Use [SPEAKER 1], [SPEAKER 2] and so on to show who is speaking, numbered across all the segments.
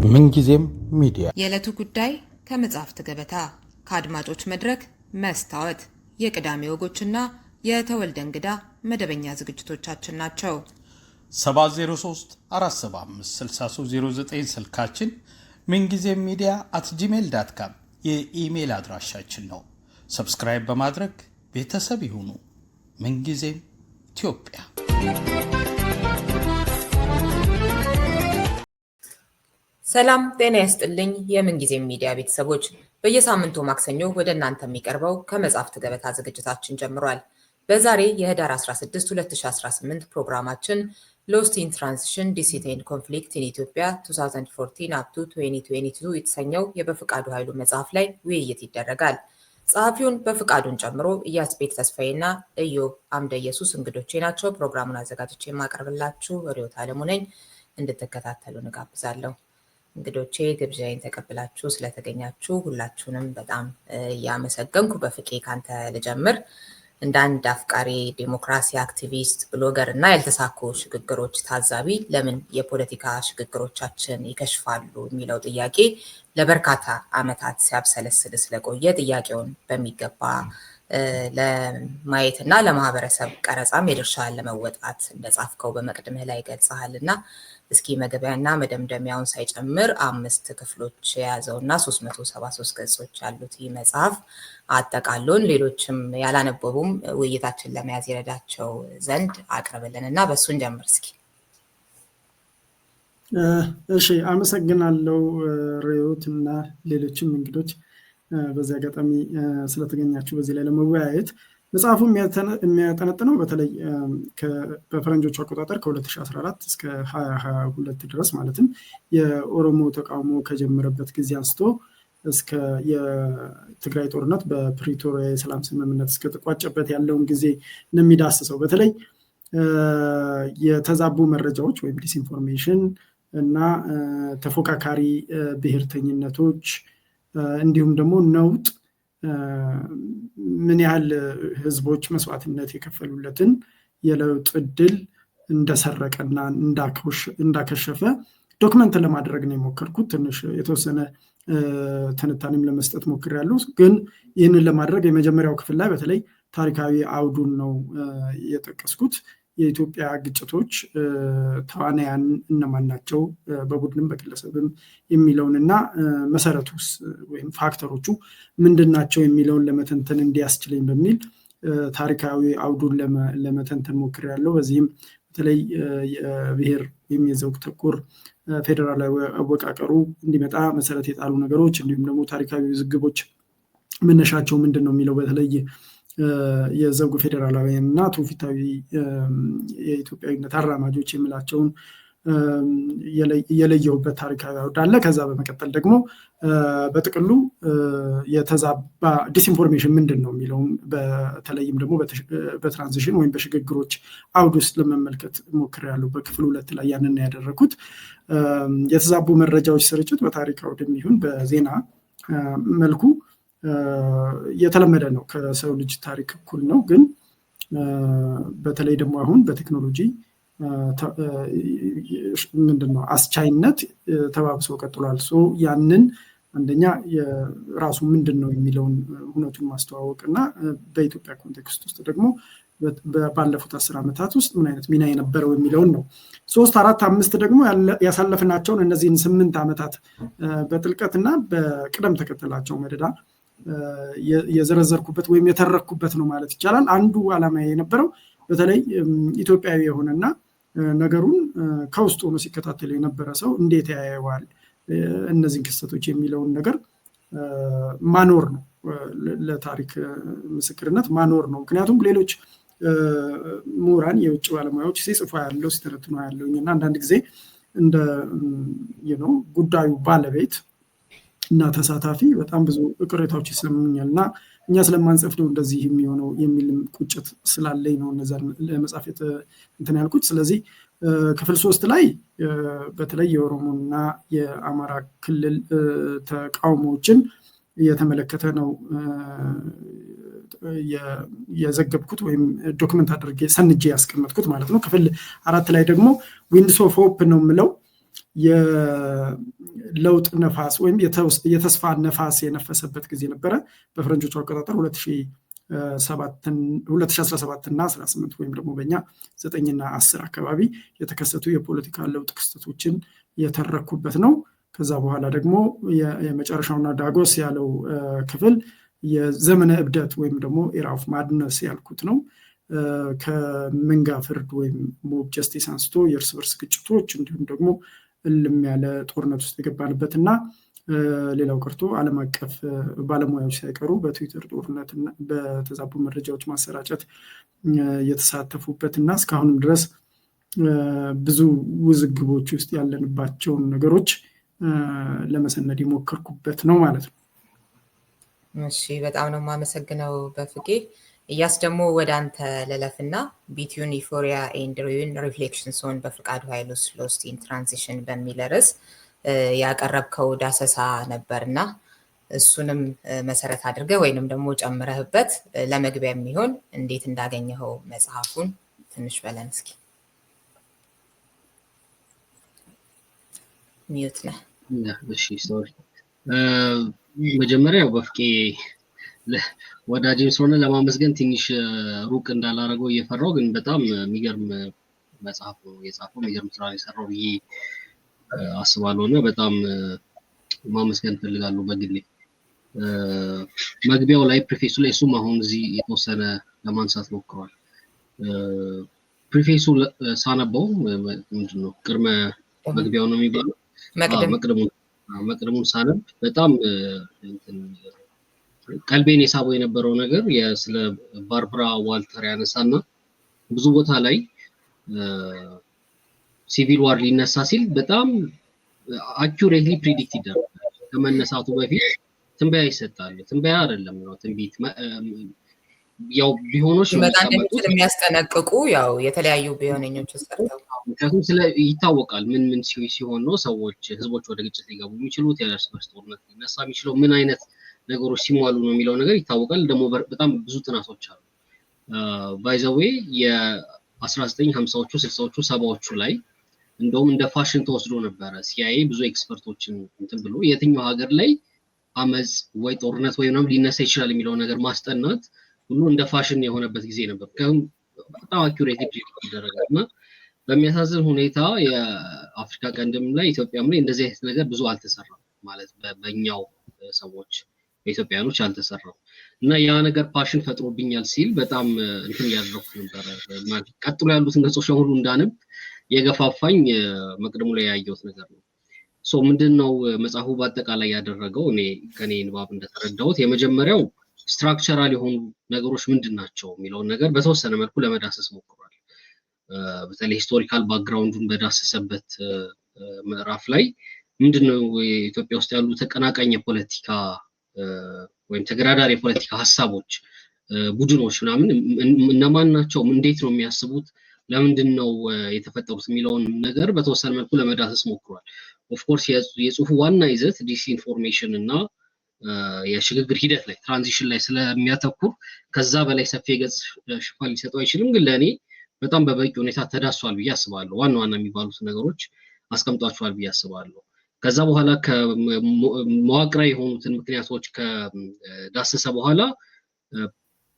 [SPEAKER 1] ምንጊዜም ሚዲያ
[SPEAKER 2] የዕለቱ ጉዳይ ከመጽሐፍት ገበታ ከአድማጮች መድረክ መስታወት የቅዳሜ ወጎችና የተወልደ እንግዳ መደበኛ ዝግጅቶቻችን ናቸው።
[SPEAKER 1] 703 475 6309 ስልካችን፣ ምንጊዜም ሚዲያ @gmail.com የኢሜል አድራሻችን ነው። ሰብስክራይብ በማድረግ ቤተሰብ ይሁኑ። ምንጊዜም ኢትዮጵያ።
[SPEAKER 2] ሰላም ጤና ይስጥልኝ። የምንጊዜም ሚዲያ ቤተሰቦች በየሳምንቱ ማክሰኞ ወደ እናንተ የሚቀርበው ከመጽሐፍት ገበታ ዝግጅታችን ጀምሯል። በዛሬ የህዳር 16 2018 ፕሮግራማችን ሎስት ኢን ትራንዚሽን ዲሲት ኤንድ ኮንፍሊክት ኢን ኢትዮጵያ 2014 አፕ ቱ 2022 የተሰኘው የበፍቃዱ ኃይሉ መጽሐፍ ላይ ውይይት ይደረጋል። ጸሐፊውን በፍቃዱን ጨምሮ ኢያስቤት ተስፋዬና ኢዮብ አምደ ኢየሱስ እንግዶቼ ናቸው። ፕሮግራሙን አዘጋጅቼ የማቀርብላችሁ ርዕዮት አለሙ ነኝ። እንድትከታተሉ እንጋብዛለሁ። እንግዶቼ ግብዣዬን ተቀብላችሁ ስለተገኛችሁ ሁላችሁንም በጣም እያመሰገንኩ በፍቄ ካንተ ልጀምር። እንደ አንድ አፍቃሪ ዲሞክራሲ አክቲቪስት፣ ብሎገር እና ያልተሳኩ ሽግግሮች ታዛቢ ለምን የፖለቲካ ሽግግሮቻችን ይከሽፋሉ የሚለው ጥያቄ ለበርካታ ዓመታት ሲያብሰለስል ስለቆየ ጥያቄውን በሚገባ ለማየትና ለማህበረሰብ ቀረጻም የድርሻን ለመወጣት እንደጻፍከው በመቅድምህ ላይ ገልጸሃል እና እስኪ መግቢያና መደምደሚያውን ሳይጨምር 5 ክፍሎች የያዘውና 373 ገጾች ያሉት ይህ መጽሐፍ አጠቃሎን ሌሎችም ያላነበቡም ውይይታችን ለመያዝ ይረዳቸው ዘንድ አቅርብልን እና በእሱን ጀምር እስኪ።
[SPEAKER 3] እሺ፣ አመሰግናለሁ ርዕዮት እና ሌሎችም እንግዶች በዚህ አጋጣሚ ስለተገኛችሁ በዚህ ላይ ለመወያየት። መጽሐፉ የሚያጠነጥነው በተለይ በፈረንጆቹ አቆጣጠር ከ2014 እስከ 2022 ድረስ ማለትም የኦሮሞ ተቃውሞ ከጀመረበት ጊዜ አንስቶ እስከ የትግራይ ጦርነት በፕሪቶሪያ የሰላም ስምምነት እስከተቋጨበት ያለውን ጊዜ ነው የሚዳስሰው። በተለይ የተዛቡ መረጃዎች ወይም ዲስኢንፎርሜሽን እና ተፎካካሪ ብሔርተኝነቶች እንዲሁም ደግሞ ነውጥ ምን ያህል ህዝቦች መስዋዕትነት የከፈሉለትን የለውጥ እድል እንደሰረቀና እንዳከሸፈ ዶክመንት ለማድረግ ነው የሞከርኩት። ትንሽ የተወሰነ ትንታኔም ለመስጠት ሞክሬያለሁ። ግን ይህንን ለማድረግ የመጀመሪያው ክፍል ላይ በተለይ ታሪካዊ አውዱን ነው የጠቀስኩት። የኢትዮጵያ ግጭቶች ተዋናያን እነማን ናቸው፣ በቡድንም በግለሰብም የሚለውን እና መሰረቱስ ወይም ፋክተሮቹ ምንድን ናቸው የሚለውን ለመተንተን እንዲያስችለኝ በሚል ታሪካዊ አውዱን ለመተንተን ሞክሬያለሁ። በዚህም በተለይ የብሔር ወይም የዘውግ ተኮር ፌዴራላዊ አወቃቀሩ እንዲመጣ መሰረት የጣሉ ነገሮች እንዲሁም ደግሞ ታሪካዊ ውዝግቦች መነሻቸው ምንድን ነው የሚለው በተለይ የዘውግ ፌዴራላዊያን እና ትውፊታዊ የኢትዮጵያዊነት አራማጆች የሚላቸውን የለየሁበት ታሪካዊ አውድ አለ። ከዛ በመቀጠል ደግሞ በጥቅሉ የተዛባ ዲስኢንፎርሜሽን ምንድን ነው የሚለውን በተለይም ደግሞ በትራንዚሽን ወይም በሽግግሮች አውድ ውስጥ ለመመልከት ሞክሬያለሁ። በክፍል 2 ላይ ያንን ያደረኩት የተዛቡ መረጃዎች ስርጭት በታሪክ አውድ የሚሆን በዜና መልኩ የተለመደ ነው። ከሰው ልጅ ታሪክ እኩል ነው። ግን በተለይ ደግሞ አሁን በቴክኖሎጂ ምንድነው አስቻይነት ተባብሶ ቀጥሏል። ያንን አንደኛ የራሱ ምንድን ነው የሚለውን ሁነቱን ማስተዋወቅ እና በኢትዮጵያ ኮንቴክስት ውስጥ ደግሞ ባለፉት 10 ዓመታት ውስጥ ምን አይነት ሚና የነበረው የሚለውን ነው። 3፣ 4፣ 5 ደግሞ ያሳለፍናቸውን እነዚህን 8 ዓመታት በጥልቀትና በቅደም ተከተላቸው መደዳ የዘረዘርኩበት ወይም የተረኩበት ነው ማለት ይቻላል። አንዱ ዓላማ የነበረው በተለይ ኢትዮጵያዊ የሆነና ነገሩን ከውስጥ ሆኖ ሲከታተል የነበረ ሰው እንዴት ያየዋል እነዚህን ክስተቶች የሚለውን ነገር ማኖር ነው። ለታሪክ ምስክርነት ማኖር ነው። ምክንያቱም ሌሎች ምሁራን፣ የውጭ ባለሙያዎች ሲጽፉ ያለው ሲተነትኑ ያለውኝ እና አንዳንድ ጊዜ እንደ ጉዳዩ ባለቤት እና ተሳታፊ በጣም ብዙ ቅሬታዎች ይሰሙኛል እና እኛ ስለማንጽፍ ነው እንደዚህ የሚሆነው የሚልም ቁጭት ስላለኝ ነው እነዛን ለመጻፍ እንትን ያልኩት። ስለዚህ ክፍል 3 ላይ በተለይ የኦሮሞና የአማራ ክልል ተቃውሞዎችን የተመለከተ ነው የዘገብኩት ወይም ዶክመንት አድርጌ ሰንጄ ያስቀመጥኩት ማለት ነው። ክፍል 4 ላይ ደግሞ ዊንድስ ኦፍ ሆፕ ነው የምለው። የለውጥ ነፋስ ወይም የተስፋ ነፋስ የነፈሰበት ጊዜ ነበረ። በፈረንጆቹ አቆጣጠር 2017 እና 18 ወይም ደግሞ በእኛ 9 እና 10 አካባቢ የተከሰቱ የፖለቲካ ለውጥ ክስተቶችን የተረኩበት ነው። ከዛ በኋላ ደግሞ የመጨረሻውና ዳጎስ ያለው ክፍል የዘመነ እብደት ወይም ደግሞ ኤራ ኦፍ ማድነስ ያልኩት ነው። ከመንጋ ፍርድ ወይም ሞብ ጀስቲስ አንስቶ የእርስ በርስ ግጭቶች እንዲሁም ደግሞ እልም ያለ ጦርነት ውስጥ የገባንበትና ሌላው ቀርቶ ዓለም አቀፍ ባለሙያዎች ሳይቀሩ በትዊተር ጦርነትና በተዛቡ መረጃዎች ማሰራጨት የተሳተፉበትና እስካሁንም ድረስ ብዙ ውዝግቦች ውስጥ ያለንባቸውን ነገሮች ለመሰነድ የሞከርኩበት ነው ማለት ነው።
[SPEAKER 2] እሺ፣ በጣም ነው የማመሰግነው በፍቄ። እያስ ደግሞ ወደ አንተ ልለፍና ቢትዊን ዩፎሪያ ኤንድ ሪፍሌክሽንስ ኦን በፍቃዱ ኃይሉስ ሎስት ኢን ትራንዚሽን በሚል ርዕስ ያቀረብከው ዳሰሳ ነበርና እሱንም መሰረት አድርገህ ወይንም ደግሞ ጨምረህበት ለመግቢያ የሚሆን እንዴት እንዳገኘኸው መጽሐፉን ትንሽ በለን እስኪ። ሚዩት ነህ።
[SPEAKER 4] እሺ፣ ሶሪ። መጀመሪያ በፍቄ ወዳጅም ስለሆነ ለማመስገን ትንሽ ሩቅ እንዳላረገው እየፈራው፣ ግን በጣም የሚገርም መጽሐፍ ነው የጻፈው፣ የሚገርም ስራ የሰራው ብዬ አስባለሁ እና በጣም ማመስገን ፈልጋለሁ በግሌ። መግቢያው ላይ ፕሪፌሱ ላይ እሱም አሁን እዚህ የተወሰነ ለማንሳት ሞክሯል። ፕሪፌሱ ሳነበው ምንድነው ቅድመ መግቢያው ነው የሚባለው መቅደሙን ሳነብ በጣም ቀልቤን የሳበው የነበረው ነገር ስለ ባርባራ ዋልተር ያነሳና ብዙ ቦታ ላይ ሲቪል ዋር ሊነሳ ሲል በጣም አኩሬትሊ ፕሪዲክት ይደረጋል። ከመነሳቱ በፊት ትንበያ ይሰጣል። ትንበያ አይደለም ነው ትንቢት፣ ያው ቢሆኖች
[SPEAKER 2] የሚያስጠነቅቁ ያው የተለያዩ ቢሆነኞች ሰርተው፣
[SPEAKER 4] ምክንያቱም ይታወቃል ምን ሲሆን ነው ህዝቦች ወደ ግጭት ሊገቡ የሚችሉት፣ የእርስ በርስ ጦርነት ሊነሳ የሚችለው ምን አይነት ነገሮች ሲሟሉ ነው የሚለው ነገር ይታወቃል። ደግሞ በጣም ብዙ ጥናቶች አሉ። ባይ ዘ ዌይ የ1950ዎቹ 60ዎቹ 70ዎቹ ላይ እንደውም እንደ ፋሽን ተወስዶ ነበረ። ሲአይኤ ብዙ ኤክስፐርቶችን እንትን ብሎ የትኛው ሀገር ላይ አመጽ ወይ ጦርነት ወይ ምናምን ሊነሳ ይችላል የሚለው ነገር ማስጠናት ሁሉ እንደ ፋሽን የሆነበት ጊዜ ነበር። በጣም አኩሬት ፕሪዲክት ይደረጋል እና በሚያሳዝን ሁኔታ የአፍሪካ ቀንድም ላይ ኢትዮጵያም ላይ እንደዚህ አይነት ነገር ብዙ አልተሰራም ማለት በእኛው ሰዎች በኢትዮጵያኖች አልተሰራም እና ያ ነገር ፓሽን ፈጥሮብኛል ሲል በጣም እንትን ያደረኩ ነበር ማለት ቀጥሎ ያሉትን ገጾች ሁሉ እንዳነብ የገፋፋኝ መቅደሙ ላይ ያየሁት ነገር ነው። ምንድነው መጽሐፉ በአጠቃላይ ያደረገው ከኔ ንባብ እንደተረዳሁት የመጀመሪያው ስትራክቸራል የሆኑ ነገሮች ምንድናቸው የሚለውን ነገር በተወሰነ መልኩ ለመዳሰስ ሞክሯል። በተለይ ሂስቶሪካል ባክግራውንዱን በዳሰሰበት ምዕራፍ ላይ ምንድነው ኢትዮጵያ ውስጥ ያሉ ተቀናቃኝ የፖለቲካ ወይም ተገዳዳሪ የፖለቲካ ሀሳቦች፣ ቡድኖች ምናምን እነማን ናቸው፣ እንዴት ነው የሚያስቡት፣ ለምንድን ነው የተፈጠሩት የሚለውን ነገር በተወሰነ መልኩ ለመዳሰስ ሞክሯል። ኦፍ ኮርስ የጽሁፉ ዋና ይዘት ዲስኢንፎርሜሽን እና የሽግግር ሂደት ላይ ትራንዚሽን ላይ ስለሚያተኩር ከዛ በላይ ሰፊ ገጽ ሽፋን ሊሰጠው አይችልም። ግን ለእኔ በጣም በበቂ ሁኔታ ተዳሷል ብዬ አስባለሁ። ዋና ዋና የሚባሉት ነገሮች አስቀምጧቸዋል ብዬ አስባለሁ። ከዛ በኋላ ከመዋቅራዊ የሆኑትን ምክንያቶች ከዳሰሰ በኋላ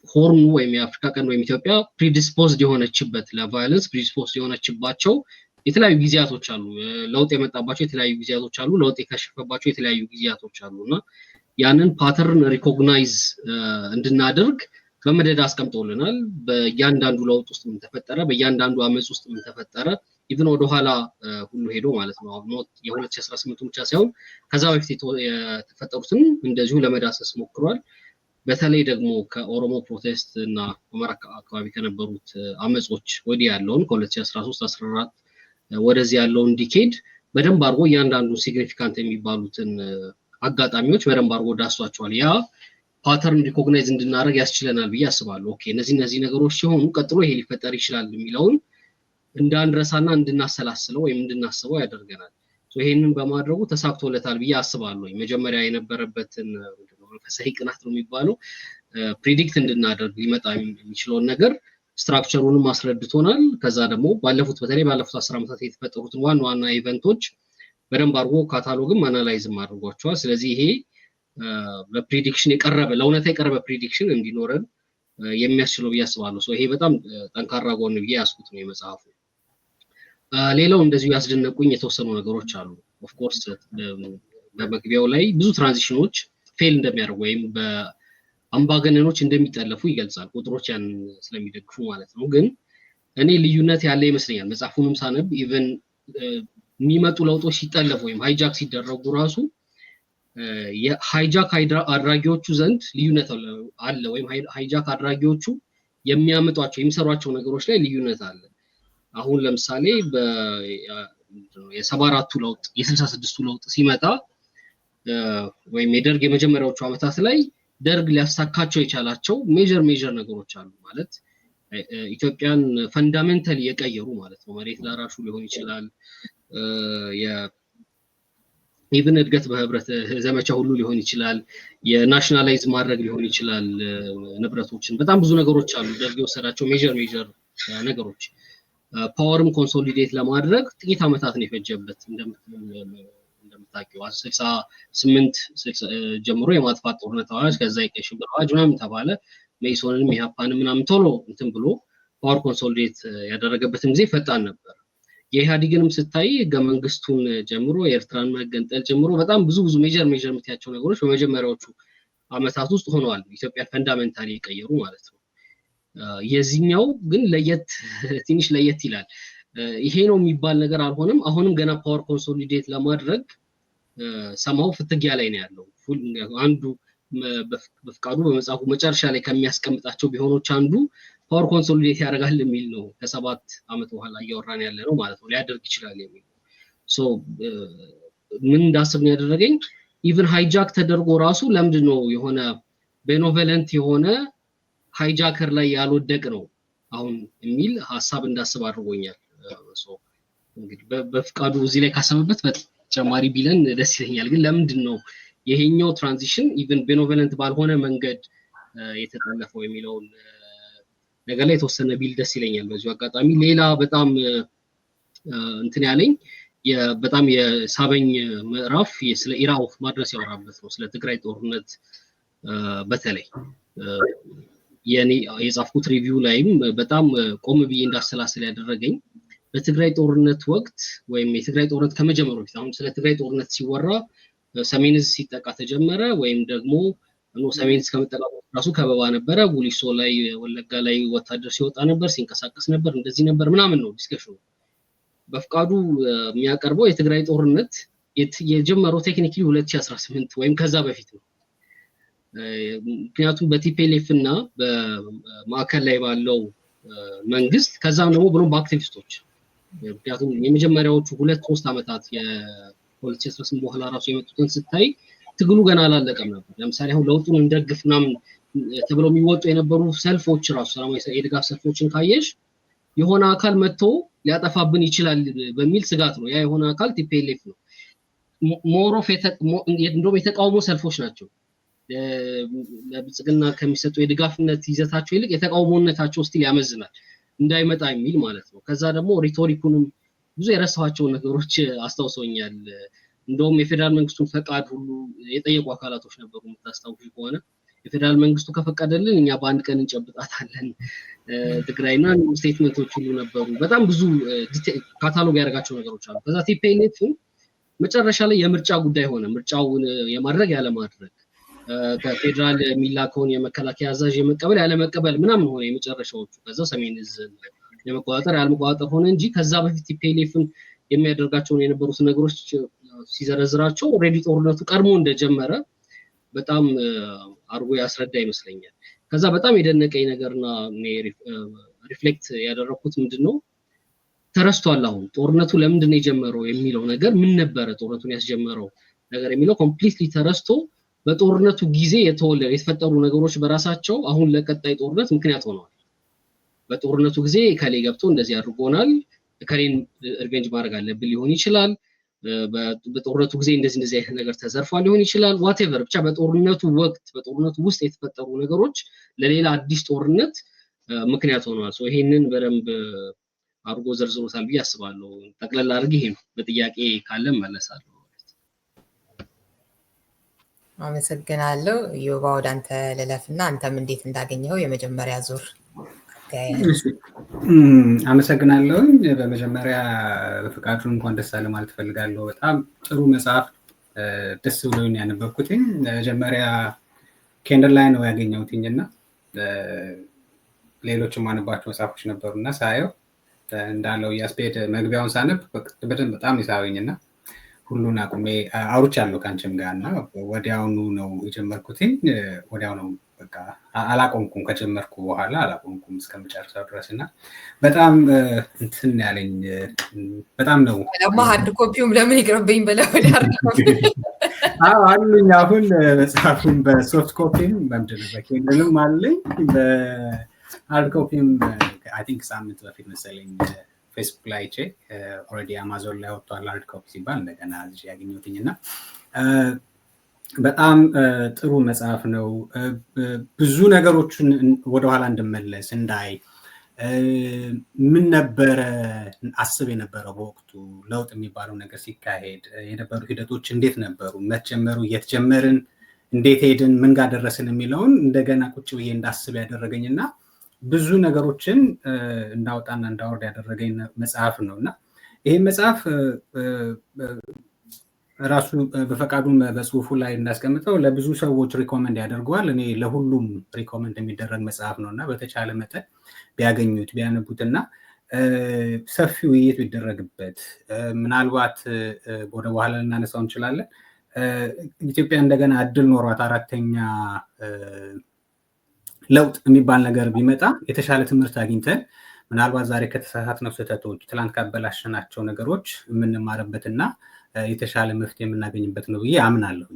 [SPEAKER 4] ሆርኑ ወይም የአፍሪካ ቀንድ ወይም ኢትዮጵያ ፕሪዲስፖዝድ የሆነችበት ለቫዮለንስ ፕሪዲስፖዝድ የሆነችባቸው የተለያዩ ጊዜያቶች አሉ። ለውጥ የመጣባቸው የተለያዩ ጊዜያቶች አሉ። ለውጥ የከሸፈባቸው የተለያዩ ጊዜያቶች አሉ እና ያንን ፓተርን ሪኮግናይዝ እንድናደርግ በመደዳ አስቀምጦልናል። በእያንዳንዱ ለውጥ ውስጥ ምን ተፈጠረ፣ በእያንዳንዱ አመጽ ውስጥ ምን ተፈጠረ፣ ኢቭን ወደኋላ ሁሉ ሄዶ ማለት ነው። የ2018 ብቻ ሳይሆን ከዛ በፊት የተፈጠሩትን እንደዚሁ ለመዳሰስ ሞክሯል። በተለይ ደግሞ ከኦሮሞ ፕሮቴስት እና ሁመራ አካባቢ ከነበሩት አመጾች ወዲህ ያለውን ከ2013-14 ወደዚህ ያለውን ዲኬድ በደንብ አድርጎ እያንዳንዱ ሲግኒፊካንት የሚባሉትን አጋጣሚዎች በደንብ አድርጎ ዳሷቸዋል። ያ ፓተርን ሪኮግናይዝ እንድናደርግ ያስችለናል ብዬ አስባለሁ። ኦኬ እነዚህ ነገሮች ሲሆኑ ቀጥሎ ይሄ ሊፈጠር ይችላል የሚለውን እንዳንረሳና እንድናሰላስለው ወይም እንድናስበው ያደርገናል። ይሄንን በማድረጉ ተሳክቶለታል ብዬ አስባለሁ። መጀመሪያ የነበረበትን መንፈሳዊ ቅናት ነው የሚባለው ፕሪዲክት እንድናደርግ ሊመጣ የሚችለውን ነገር ስትራክቸሩንም አስረድቶናል። ከዛ ደግሞ በተለይ ባለፉት 10 ዓመታት የተፈጠሩትን ዋና ዋና ኢቨንቶች በደንብ አድርጎ ካታሎግም አናላይዝም አድርጓቸዋል። ስለዚህ ይሄ በፕሬዲክሽን የቀረበ ለእውነታ የቀረበ ፕሬዲክሽን እንዲኖረን የሚያስችለው ብዬ አስባለሁ። ይሄ በጣም ጠንካራ ጎን ብዬ ያስኩት ነው የመጽሐፉ። ሌላው እንደዚሁ ያስደነቁኝ የተወሰኑ ነገሮች አሉ። ኦፍ ኮርስ በመግቢያው ላይ ብዙ ትራንዚሽኖች ፌል እንደሚያደርጉ ወይም በአምባገነኖች እንደሚጠለፉ ይገልጻል። ቁጥሮች ያን ስለሚደግፉ ማለት ነው። ግን እኔ ልዩነት ያለ ይመስለኛል። መጽሐፉንም ሳነብ ኢቨን የሚመጡ ለውጦች ሲጠለፉ ወይም ሃይጃክ ሲደረጉ ራሱ የሃይጃክ አድራጊዎቹ ዘንድ ልዩነት አለ፣ ወይም ሃይጃክ አድራጊዎቹ የሚያመጧቸው የሚሰሯቸው ነገሮች ላይ ልዩነት አለ። አሁን ለምሳሌ የ74ቱ ለውጥ የ66ቱ ለውጥ ሲመጣ ወይም የደርግ የመጀመሪያዎቹ ዓመታት ላይ ደርግ ሊያሳካቸው የቻላቸው ሜጀር ነገሮች አሉ። ማለት ኢትዮጵያን ፈንዳሜንታሊ የቀየሩ ማለት ነው። መሬት ላራሹ ሊሆን ይችላል፣ ኢቭን እድገት በህብረት ዘመቻ ሁሉ ሊሆን ይችላል፣ የናሽናላይዝ ማድረግ ሊሆን ይችላል ንብረቶችን። በጣም ብዙ ነገሮች አሉ ደርግ የወሰዳቸው ሜጀር ነገሮች። ፓወርም ኮንሶሊዴት ለማድረግ ጥቂት ዓመታት ነው የፈጀበት። እንደምታውቂው 68 ጀምሮ የማጥፋት ጦርነት አዋጅ፣ ከዛ የቀይ ሽብር አዋጅ ምናምን ተባለ። ሜሶንንም ኢህአፓንም ምናምን ቶሎ እንትን ብሎ ፓወር ኮንሶሊዴት ያደረገበትን ጊዜ ፈጣን ነበር። የኢህአዴግንም ስታይ ህገ መንግስቱን ጀምሮ የኤርትራን መገንጠል ጀምሮ በጣም ብዙ ሜጀር የምትያቸው ነገሮች በመጀመሪያዎቹ ዓመታት ውስጥ ሆነዋል፣ ኢትዮጵያ ፈንዳሜንታሊ የቀየሩ ማለት ነው። የዚህኛው ግን ትንሽ ለየት ይላል። ይሄ ነው የሚባል ነገር አልሆነም። አሁንም ገና ፓወር ኮንሶሊዴት ለማድረግ ሰማው ፍትጊያ ላይ ነው ያለው። አንዱ በፍቃዱ በመጽሐፉ መጨረሻ ላይ ከሚያስቀምጣቸው ቢሆኖች አንዱ ፓወር ኮንሶሊዴት ያደርጋል የሚል ነው። ከ7 ዓመት በኋላ እያወራን ያለ ነው ማለት ነው። ሊያደርግ ይችላል የሚል ምን እንዳስብ ነው ያደረገኝ። ኢቭን ሃይጃክ ተደርጎ ራሱ ለምንድን ነው የሆነ ቤኖቨለንት የሆነ ሃይጃከር ላይ ያልወደቅ ነው አሁን የሚል ሐሳብ እንዳስብ አድርጎኛል። እንግዲህ በፍቃዱ እዚህ ላይ ካሰበበት በተጨማሪ ቢለን ደስ ይለኛል። ግን ለምንድን ነው ይሄኛው ትራንዚሽን ኢቭን ቤኖቨለንት ባልሆነ መንገድ የተጠለፈው የሚለውን ነገር ላይ የተወሰነ ቢል ደስ ይለኛል በዚሁ አጋጣሚ። ሌላ በጣም እንትን ያለኝ በጣም የሳበኝ ምዕራፍ ስለ ኢራ ኦፍ ማድረስ ያወራበት ነው። ስለ ትግራይ ጦርነት በተለይ የኔ የጻፍኩት ሪቪው ላይም በጣም ቆም ብዬ እንዳሰላስል ያደረገኝ በትግራይ ጦርነት ወቅት ወይም የትግራይ ጦርነት ከመጀመሩ በፊት አሁን ስለ ትግራይ ጦርነት ሲወራ ሰሜን ዕዝ ሲጠቃ ተጀመረ፣ ወይም ደግሞ ሰሜን ዕዝ ከመጠቃቱ ራሱ ከበባ ነበረ፣ ጉሊሶ ላይ ወለጋ ላይ ወታደር ሲወጣ ነበር፣ ሲንቀሳቀስ ነበር፣ እንደዚህ ነበር ምናምን ነው ዲስከሽኑ። በፍቃዱ የሚያቀርበው የትግራይ ጦርነት የጀመረው ቴክኒካሊ 2018 ወይም ከዛ በፊት ነው። ምክንያቱም በቲፒኤልኤፍ እና በማዕከል ላይ ባለው መንግስት ከዛም ደግሞ ብሎም በአክቲቪስቶች ምክንያቱም የመጀመሪያዎቹ 2-3 ዓመታት የ2018 በኋላ ራሱ የመጡትን ስታይ ትግሉ ገና አላለቀም ነበር። ለምሳሌ አሁን ለውጡን እንደግፍ ምናምን ተብለው የሚወጡ የነበሩ ሰልፎች ራሱ ሰላማዊ የድጋፍ ሰልፎችን ካየሽ የሆነ አካል መጥቶ ሊያጠፋብን ይችላል በሚል ስጋት ነው። ያ የሆነ አካል ቲፒኤልኤፍ ነው። ሞሮፍ እንደውም የተቃውሞ ሰልፎች ናቸው። ለብልጽግና ከሚሰጡ የድጋፍነት ይዘታቸው ይልቅ የተቃውሞነታቸው ስቲል ያመዝናል እንዳይመጣ የሚል ማለት ነው። ከዛ ደግሞ ሪቶሪኩንም ብዙ የረሳኋቸው ነገሮች አስታውሰውኛል። እንደውም የፌደራል መንግስቱን ፈቃድ ሁሉ የጠየቁ አካላቶች ነበሩ። የምታስታውሱ ከሆነ የፌደራል መንግስቱ ከፈቀደልን እኛ በአንድ ቀን እንጨብጣታለን ትግራይና ስቴትመንቶች ሁሉ ነበሩ። በጣም ብዙ ካታሎግ ያደረጋቸው ነገሮች አሉ። ከዛ ቲፒኤልኤፍ መጨረሻ ላይ የምርጫ ጉዳይ ሆነ። ምርጫውን የማድረግ ያለማድረግ ከፌደራል የሚላከውን የመከላከያ አዛዥ የመቀበል ያለመቀበል ምናምን ሆነ የመጨረሻዎቹ። ከዛ ሰሜን ዕዝ የመቆጣጠር ያለመቆጣጠር ሆነ እንጂ ከዛ በፊት ቲፒኤልኤፍን የሚያደርጋቸውን የነበሩት ነገሮች ሲዘረዝራቸው ኦልሬዲ ጦርነቱ ቀድሞ እንደጀመረ በጣም አርጎ ያስረዳ ይመስለኛል። ከዛ በጣም የደነቀኝ ነገርና ሪፍሌክት ያደረኩት ምንድነው ተረስቷል። አሁን ጦርነቱ ለምንድን ነው የጀመረው የሚለው ነገር ምን ነበረ ጦርነቱን ያስጀመረው ነገር የሚለው ኮምፕሊትሊ ተረስቶ በጦርነቱ ጊዜ የተፈጠሩ ነገሮች በራሳቸው አሁን ለቀጣይ ጦርነት ምክንያት ሆነዋል። በጦርነቱ ጊዜ ከሌ ገብቶ እንደዚህ አድርጎናል፣ ከሌን ሪቬንጅ ማድረግ አለብን ሊሆን ይችላል። በጦርነቱ ጊዜ እንደዚህ አይነት ነገር ተዘርፏል ሊሆን ይችላል። ዋትኤቨር ብቻ በጦርነቱ ወቅት በጦርነቱ ውስጥ የተፈጠሩ ነገሮች ለሌላ አዲስ ጦርነት ምክንያት ሆነዋል። ይሄንን በደንብ አድርጎ ዘርዝሮታል ብዬ አስባለሁ። ጠቅለል አድርጌ ይሄ ነው። በጥያቄ ካለ መለሳለሁ።
[SPEAKER 2] አመሰግናለሁ። ዮባ ወደ አንተ ልለፍና አንተም እንዴት እንዳገኘው የመጀመሪያ ዙር
[SPEAKER 5] አመሰግናለሁ። በመጀመሪያ ፍቃዱ እንኳን ደስ አለ ማለት ፈልጋለሁ። በጣም ጥሩ መጽሐፍ ደስ ብሎኝ ያነበብኩትኝ። መጀመሪያ ኬንድል ላይ ነው ያገኘሁትኝ እና ሌሎችም ማነባቸው መጽሐፎች ነበሩና ሳየው እንዳለው ያስፔድ መግቢያውን ሳነብ በደንብ በጣም ይሳበኝ እና ሁሉን አቁሜ አውርቻለሁ ከአንቺም ጋር እና ወዲያውኑ ነው የጀመርኩትኝ። ወዲያው ነው በቃ አላቆምኩም። ከጀመርኩ በኋላ አላቆምኩም እስከመጨረሻው ድረስ እና በጣም እንትን ያለኝ በጣም ነው።
[SPEAKER 2] ሃርድ ኮፒውም ለምን ይቅርብኝ ብለህ ወደ ሃርድ ኮፒ
[SPEAKER 5] አሉኝ። አሁን መጽሐፉን በሶፍት ኮፒም በምንድነው በኬንድልም አለኝ። በሃርድ ኮፒም አይ ቲንክ ሳምንት በፊት መሰለኝ ፌስቡክ ላይ አይቼ ኦልሬዲ አማዞን ላይ ወጥቷል ሃርድ ኮፒ ሲባል እንደገና እዚህ ያገኘሁትኝ እና በጣም ጥሩ መጽሐፍ ነው። ብዙ ነገሮችን ወደኋላ እንድመለስ እንዳይ ምን ነበረ አስብ የነበረው በወቅቱ ለውጥ የሚባለው ነገር ሲካሄድ የነበሩ ሂደቶች እንዴት ነበሩ፣ መጀመሩ፣ እየተጀመርን እንዴት ሄድን፣ ምን ጋር ደረስን የሚለውን እንደገና ቁጭ ብዬ እንዳስብ ያደረገኝና ብዙ ነገሮችን እንዳወጣና እንዳወርድ ያደረገኝ መጽሐፍ ነው እና ይሄ መጽሐፍ ራሱ በፈቃዱ በጽሁፉ ላይ እንዳስቀምጠው ለብዙ ሰዎች ሪኮመንድ ያደርገዋል። እኔ ለሁሉም ሪኮመንድ የሚደረግ መጽሐፍ ነው እና በተቻለ መጠን ቢያገኙት ቢያነቡትና ሰፊ ውይይት ቢደረግበት ምናልባት ወደ በኋላ ልናነሳው እንችላለን። ኢትዮጵያ እንደገና እድል ኖሯት አራተኛ ለውጥ የሚባል ነገር ቢመጣ የተሻለ ትምህርት አግኝተን ምናልባት ዛሬ ከተሳሳትነው ስህተቶች ትላንት ካበላሸናቸው ነገሮች የምንማርበትና የተሻለ መፍትሄ የምናገኝበት ነው ብዬ አምናለሁ።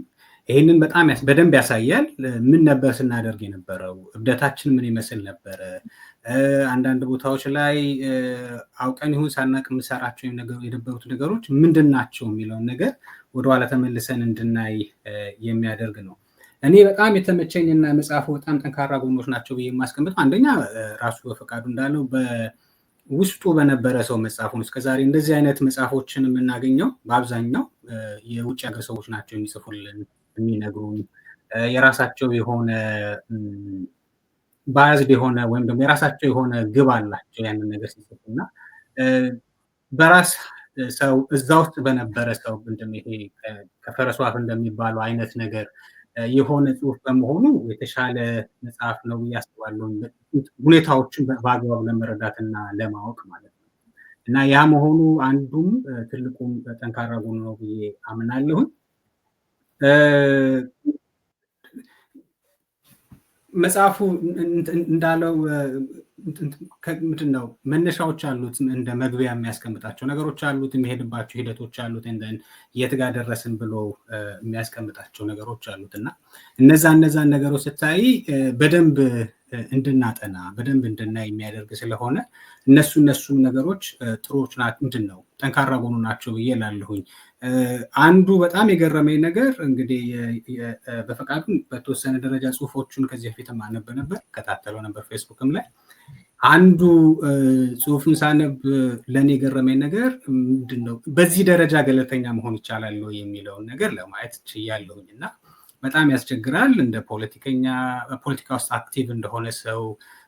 [SPEAKER 5] ይህንን በጣም በደንብ ያሳያል። ምን ነበር ስናደርግ የነበረው፣ እብደታችን ምን ይመስል ነበረ፣ አንዳንድ ቦታዎች ላይ አውቀን ይሁን ሳናቅ የምንሰራቸው የነበሩት ነገሮች ምንድን ናቸው የሚለውን ነገር ወደኋላ ተመልሰን እንድናይ የሚያደርግ ነው። እኔ በጣም የተመቸኝና መጽሐፉ በጣም ጠንካራ ጎኖች ናቸው ብዬ የማስቀምጠው አንደኛ ራሱ በፈቃዱ እንዳለው ውስጡ በነበረ ሰው መጽሐፉን እስከዛሬ እንደዚህ አይነት መጽሐፎችን የምናገኘው በአብዛኛው የውጭ ሀገር ሰዎች ናቸው የሚጽፉልን፣ የሚነግሩን የራሳቸው የሆነ ባያዝድ የሆነ ወይም ደግሞ የራሳቸው የሆነ ግብ አላቸው ያንን ነገር ሲጽፉና በራስ ሰው እዛ ውስጥ በነበረ ሰው ይሄ ከፈረሱ አፍ እንደሚባለው አይነት ነገር የሆነ ጽሁፍ በመሆኑ የተሻለ መጽሐፍ ነው ብዬ አስባለሁ። ሁኔታዎችን በአግባቡ ለመረዳትና ለማወቅ ማለት ነው እና ያ መሆኑ አንዱም ትልቁም ጠንካራ ጎኑ ነው ብዬ አምናለሁኝ። መጽሐፉ እንዳለው ምንድን ነው መነሻዎች አሉት፣ እንደ መግቢያ የሚያስቀምጣቸው ነገሮች አሉት፣ የሚሄድባቸው ሂደቶች አሉት፣ እንደን የት ጋር ደረስን ብሎ የሚያስቀምጣቸው ነገሮች አሉት እና እነዛን ነገሮች ስታይ በደንብ እንድናጠና በደንብ እንድናይ የሚያደርግ ስለሆነ እነሱም ነገሮች ጥሩዎች ናቸው። ምንድን ነው ጠንካራ ጎኑ ናቸው ብዬ እላለሁኝ። አንዱ በጣም የገረመኝ ነገር እንግዲህ በፈቃዱ በተወሰነ ደረጃ ጽሁፎቹን ከዚህ በፊት ማነብ ነበር፣ ከታተለው ነበር ፌስቡክም ላይ። አንዱ ጽሁፍን ሳነብ ለእኔ የገረመኝ ነገር ምንድን ነው በዚህ ደረጃ ገለልተኛ መሆን ይቻላል የሚለውን ነገር ለማየት ችያለሁኝ እና በጣም ያስቸግራል። እንደ ፖለቲካ ውስጥ አክቲቭ እንደሆነ ሰው፣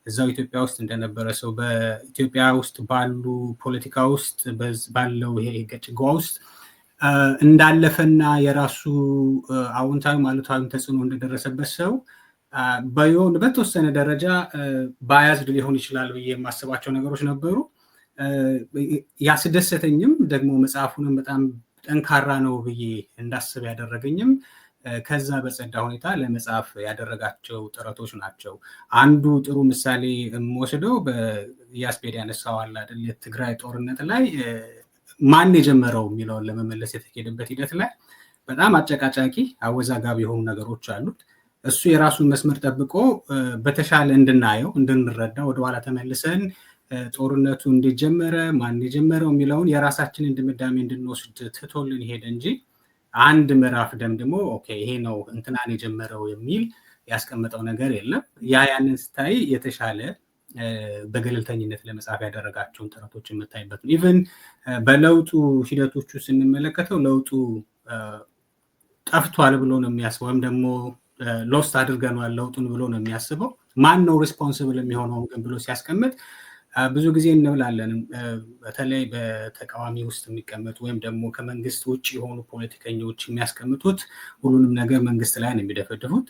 [SPEAKER 5] እዛው ኢትዮጵያ ውስጥ እንደነበረ ሰው፣ በኢትዮጵያ ውስጥ ባሉ ፖለቲካ ውስጥ ባለው ይሄ ገጭጓ ውስጥ እንዳለፈና የራሱ አዎንታዊ አሉታዊ ተጽዕኖ እንደደረሰበት ሰው በተወሰነ ደረጃ ባያዝድ ሊሆን ይችላል ብዬ የማስባቸው ነገሮች ነበሩ። ያስደሰተኝም ደግሞ መጽሐፉንም በጣም ጠንካራ ነው ብዬ እንዳስብ ያደረገኝም ከዛ በጸዳ ሁኔታ ለመጽሐፍ ያደረጋቸው ጥረቶች ናቸው። አንዱ ጥሩ ምሳሌ የምወስደው በያስፔድ ያነሳዋል አይደል፣ የትግራይ ጦርነት ላይ ማን የጀመረው የሚለውን ለመመለስ የተሄደበት ሂደት ላይ በጣም አጨቃጫቂ አወዛጋቢ የሆኑ ነገሮች አሉት። እሱ የራሱን መስመር ጠብቆ በተሻለ እንድናየው እንድንረዳ ወደኋላ ተመልሰን ጦርነቱ እንዲጀመረ ማን የጀመረው የሚለውን የራሳችንን ድምዳሜ እንድንወስድ ትቶልን ሄደ እንጂ አንድ ምዕራፍ ደምድሞ ኦኬ ይሄ ነው እንትናን የጀመረው የሚል ያስቀመጠው ነገር የለም። ያንን ስታይ የተሻለ በገለልተኝነት ለመጻፍ ያደረጋቸውን ጥረቶች የምታይበት ነው። ኢቨን በለውጡ ሂደቶቹ ስንመለከተው ለውጡ ጠፍቷል ብሎ ነው የሚያስበው፣ ወይም ደግሞ ሎስት አድርገናል ለውጡን ብሎ ነው የሚያስበው። ማን ነው ሪስፖንሲብል የሚሆነው ግን ብሎ ሲያስቀምጥ ብዙ ጊዜ እንብላለን። በተለይ በተቃዋሚ ውስጥ የሚቀመጡ ወይም ደግሞ ከመንግስት ውጭ የሆኑ ፖለቲከኞች የሚያስቀምጡት ሁሉንም ነገር መንግስት ላይ ነው የሚደፈድፉት።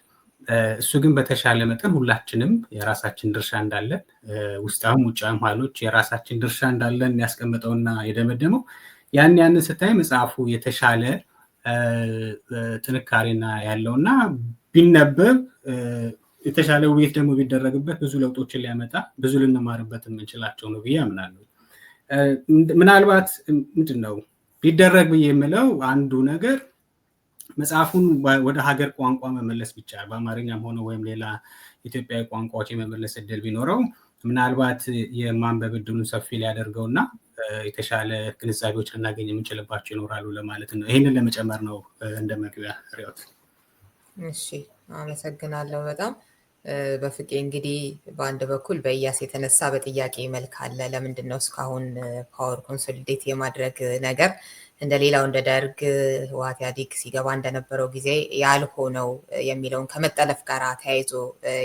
[SPEAKER 5] እሱ ግን በተሻለ መጠን ሁላችንም የራሳችን ድርሻ እንዳለን፣ ውስጣም ውጫም ኃይሎች የራሳችን ድርሻ እንዳለን የሚያስቀምጠውና የደመደመው ያንን ስታይ መጽሐፉ የተሻለ ጥንካሬና ያለውና ቢነበብ የተሻለ ውይይት ደግሞ ቢደረግበት ብዙ ለውጦችን ሊያመጣ ብዙ ልንማርበት የምንችላቸው ነው ብዬ አምናለሁ። ምናልባት ምንድነው ቢደረግ ብዬ የምለው አንዱ ነገር መጽሐፉን ወደ ሀገር ቋንቋ መመለስ ብቻ በአማርኛም ሆነ ወይም ሌላ ኢትዮጵያዊ ቋንቋዎች የመመለስ እድል ቢኖረው ምናልባት የማንበብ እድሉን ሰፊ ሊያደርገውና የተሻለ ግንዛቤዎች ልናገኝ የምንችልባቸው ይኖራሉ ለማለት ነው። ይህንን ለመጨመር ነው እንደ መግቢያ ሪዮት።
[SPEAKER 2] እሺ አመሰግናለሁ በጣም በፍቄ። እንግዲህ በአንድ በኩል በኢያስ የተነሳ በጥያቄ መልክ አለ። ለምንድነው እስካሁን ፓወር ኮንሶሊዴት የማድረግ ነገር እንደሌላው እንደ ደርግ ህወሓት ኢህአዴግ ሲገባ እንደነበረው ጊዜ ያልሆነው የሚለውን ከመጠለፍ ጋር ተያይዞ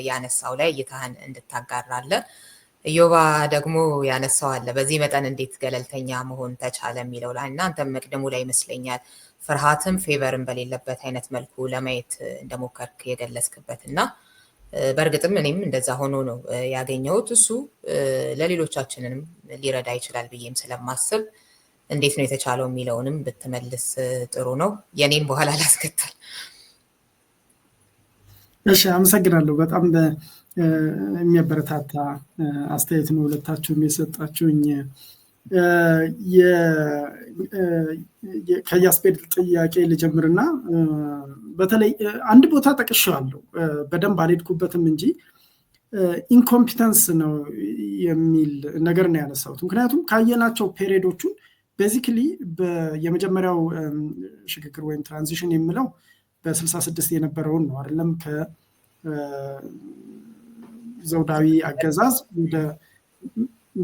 [SPEAKER 2] ያነሳው ላይ እይታህን እንድታጋራለ። ኢዮባ ደግሞ ያነሳው አለ በዚህ መጠን እንዴት ገለልተኛ መሆን ተቻለ የሚለው ላይ እና አንተም መቅደሙ ላይ ይመስለኛል ፍርሃትም ፌቨርም በሌለበት አይነት መልኩ ለማየት እንደሞከርክ የገለጽክበት እና በእርግጥም እኔም እንደዛ ሆኖ ነው ያገኘሁት። እሱ ለሌሎቻችንንም ሊረዳ ይችላል ብዬም ስለማስብ እንዴት ነው የተቻለው የሚለውንም ብትመልስ ጥሩ ነው። የኔን በኋላ ላስከተል።
[SPEAKER 3] እሺ አመሰግናለሁ። በጣም የሚያበረታታ አስተያየት ነው ሁለታችሁም የሰጣችሁኝ። ከያስፔድ ጥያቄ ልጀምርና በተለይ አንድ ቦታ ጠቅሼዋለሁ፣ በደንብ አልሄድኩበትም እንጂ ኢንኮምፒተንስ ነው የሚል ነገር ነው ያነሳሁት። ምክንያቱም ካየናቸው ፔሪዶቹን ቤዚክሊ የመጀመሪያው ሽግግር ወይም ትራንዚሽን የምለው በ66 የነበረውን ነው አይደለም፣ ከዘውዳዊ አገዛዝ ወደ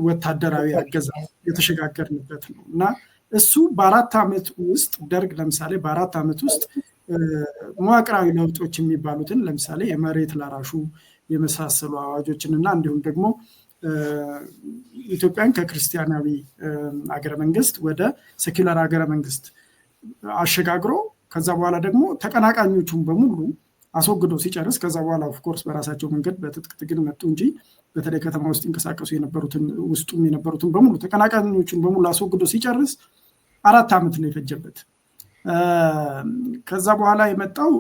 [SPEAKER 3] ወታደራዊ አገዛዝ የተሸጋገርንበት ነው እና እሱ በ4 ዓመት ውስጥ ደርግ ለምሳሌ በ4 ዓመት ውስጥ መዋቅራዊ ለውጦች የሚባሉትን ለምሳሌ የመሬት ላራሹ የመሳሰሉ አዋጆችን እና እንዲሁም ደግሞ ኢትዮጵያን ከክርስቲያናዊ አገረ መንግስት ወደ ሴኩላር አገረ መንግስት አሸጋግሮ ከዛ በኋላ ደግሞ ተቀናቃኞቹን በሙሉ አስወግዶ ሲጨርስ ከዛ በኋላ ኦፍኮርስ በራሳቸው መንገድ በትጥቅ ትግል መጡ እንጂ በተለይ ከተማ ውስጥ እንቀሳቀሱ የነበሩትን ውስጡም የነበሩትን በሙሉ ተቀናቃኞቹን በሙሉ አስወግዶ ሲጨርስ 4 ዓመት ነው የፈጀበት። ከዛ በኋላ የመጣው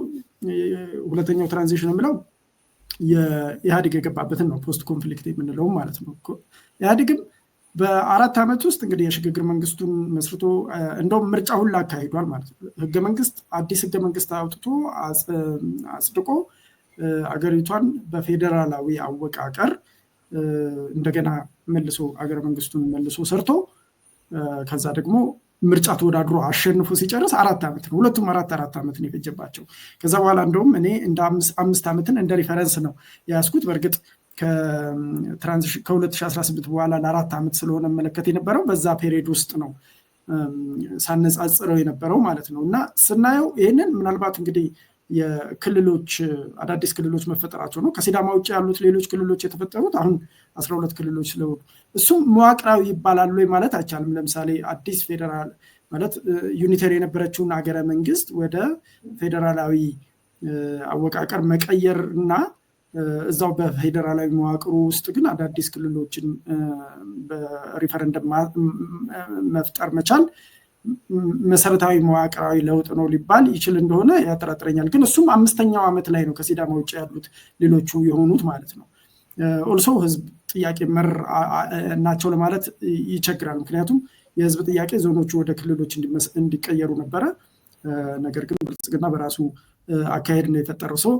[SPEAKER 3] ሁለተኛው ትራንዚሽን የምለው የኢህአዴግ የገባበትን ነው፣ ፖስት ኮንፍሊክት የምንለው ማለት ነው። ኢህአዴግም በ4 ዓመት ውስጥ እንግዲህ የሽግግር መንግስቱን መስርቶ እንደውም ምርጫ ሁላ አካሂዷል ማለት ነው። አዲስ ህገ መንግስት አውጥቶ አጽድቆ አገሪቷን በፌዴራላዊ አወቃቀር እንደገና መልሶ አገረ መንግስቱን መልሶ ሰርቶ ከዛ ደግሞ ምርጫ ተወዳድሮ አሸንፎ ሲጨርስ 4 ዓመት ነው። ሁለቱም 4 ዓመት ነው የፈጀባቸው። ከዛ በኋላ እንደውም እኔ እንደ 5 ዓመትን እንደ ሪፈረንስ ነው ያስኩት። በእርግጥ ከ2018 በኋላ ለ4 ዓመት ስለሆነ መለከት የነበረው በዛ ፔሪድ ውስጥ ነው ሳነጻጽረው የነበረው ማለት ነው። እና ስናየው ይህንን ምናልባት እንግዲህ የክልሎች አዳዲስ ክልሎች መፈጠራቸው ነው። ከሲዳማ ውጭ ያሉት ሌሎች ክልሎች የተፈጠሩት አሁን 12 ክልሎች ስለሆኑ እሱም መዋቅራዊ ይባላሉ ማለት አይቻልም። ለምሳሌ አዲስ ፌዴራል ማለት ዩኒተሪ የነበረችውን አገረ መንግስት ወደ ፌዴራላዊ አወቃቀር መቀየር እና እዛው በፌዴራላዊ መዋቅሩ ውስጥ ግን አዳዲስ ክልሎችን በሪፈረንደም መፍጠር መቻል መሰረታዊ መዋቅራዊ ለውጥ ነው ሊባል ይችል እንደሆነ ያጠራጥረኛል። ግን እሱም 5ኛው ዓመት ላይ ነው ከሲዳማ ውጭ ያሉት ሌሎቹ የሆኑት ማለት ነው። ኦልሶ ህዝብ ጥያቄ መር ናቸው ለማለት ይቸግራል። ምክንያቱም የህዝብ ጥያቄ ዞኖቹ ወደ ክልሎች እንዲቀየሩ ነበረ። ነገር ግን ብልጽግና በራሱ አካሄድ ነው የፈጠረው። ሰው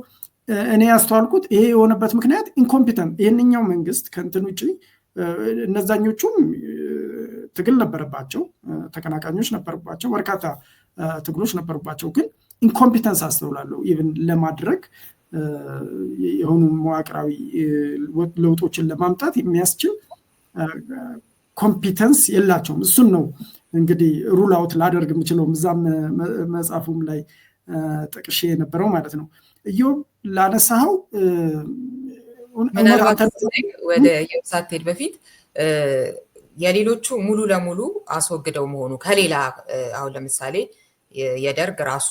[SPEAKER 3] እኔ ያስተዋልኩት ይሄ የሆነበት ምክንያት ኢንኮምፒተንት ይህንኛው መንግስት ከእንትን ውጭ እነዛኞቹም ትግል ነበረባቸው፣ ተቀናቃኞች ነበረባቸው፣ በርካታ ትግሎች ነበሩባቸው። ግን ኢንኮምፒተንስ አስተውላለሁ ኢቭን ለማድረግ የሆኑ መዋቅራዊ ለውጦችን ለማምጣት የሚያስችል ኮምፒተንስ የላቸውም። እሱን ነው እንግዲህ ሩል አውት ላደርግ የምችለው እዛም መጽሐፉም ላይ ጠቅሼ የነበረው ማለት ነው። ኢዮብ ላነሳኸው
[SPEAKER 2] ወደ ኢዮብ ሳትሄድ በፊት የሌሎቹ ሙሉ ለሙሉ አስወግደው መሆኑ ከሌላ አሁን ለምሳሌ የደርግ ራሱ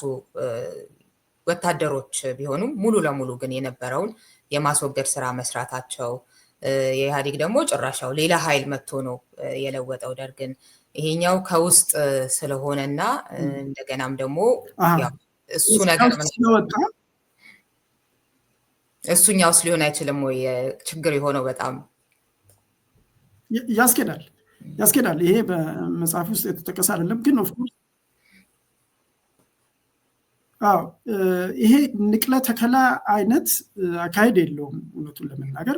[SPEAKER 2] ወታደሮች ቢሆኑም ሙሉ ለሙሉ ግን የነበረውን የማስወገድ ስራ መስራታቸው፣ የኢህአዴግ ደግሞ ጭራሻው ሌላ ኃይል መጥቶ ነው የለወጠው ደርግን። ይሄኛው ከውስጥ ስለሆነና እንደገናም ደግሞ እሱ ነገር እሱኛውስ ሊሆን አይችልም ወይ ችግር የሆነው? በጣም
[SPEAKER 3] ያስኬዳል። ይሄ በመጽሐፍ ውስጥ የተጠቀሰ አይደለም ግን ኦፍኮርስ ይሄ ንቅለ ተከላ አይነት አካሄድ የለውም እውነቱን ለመናገር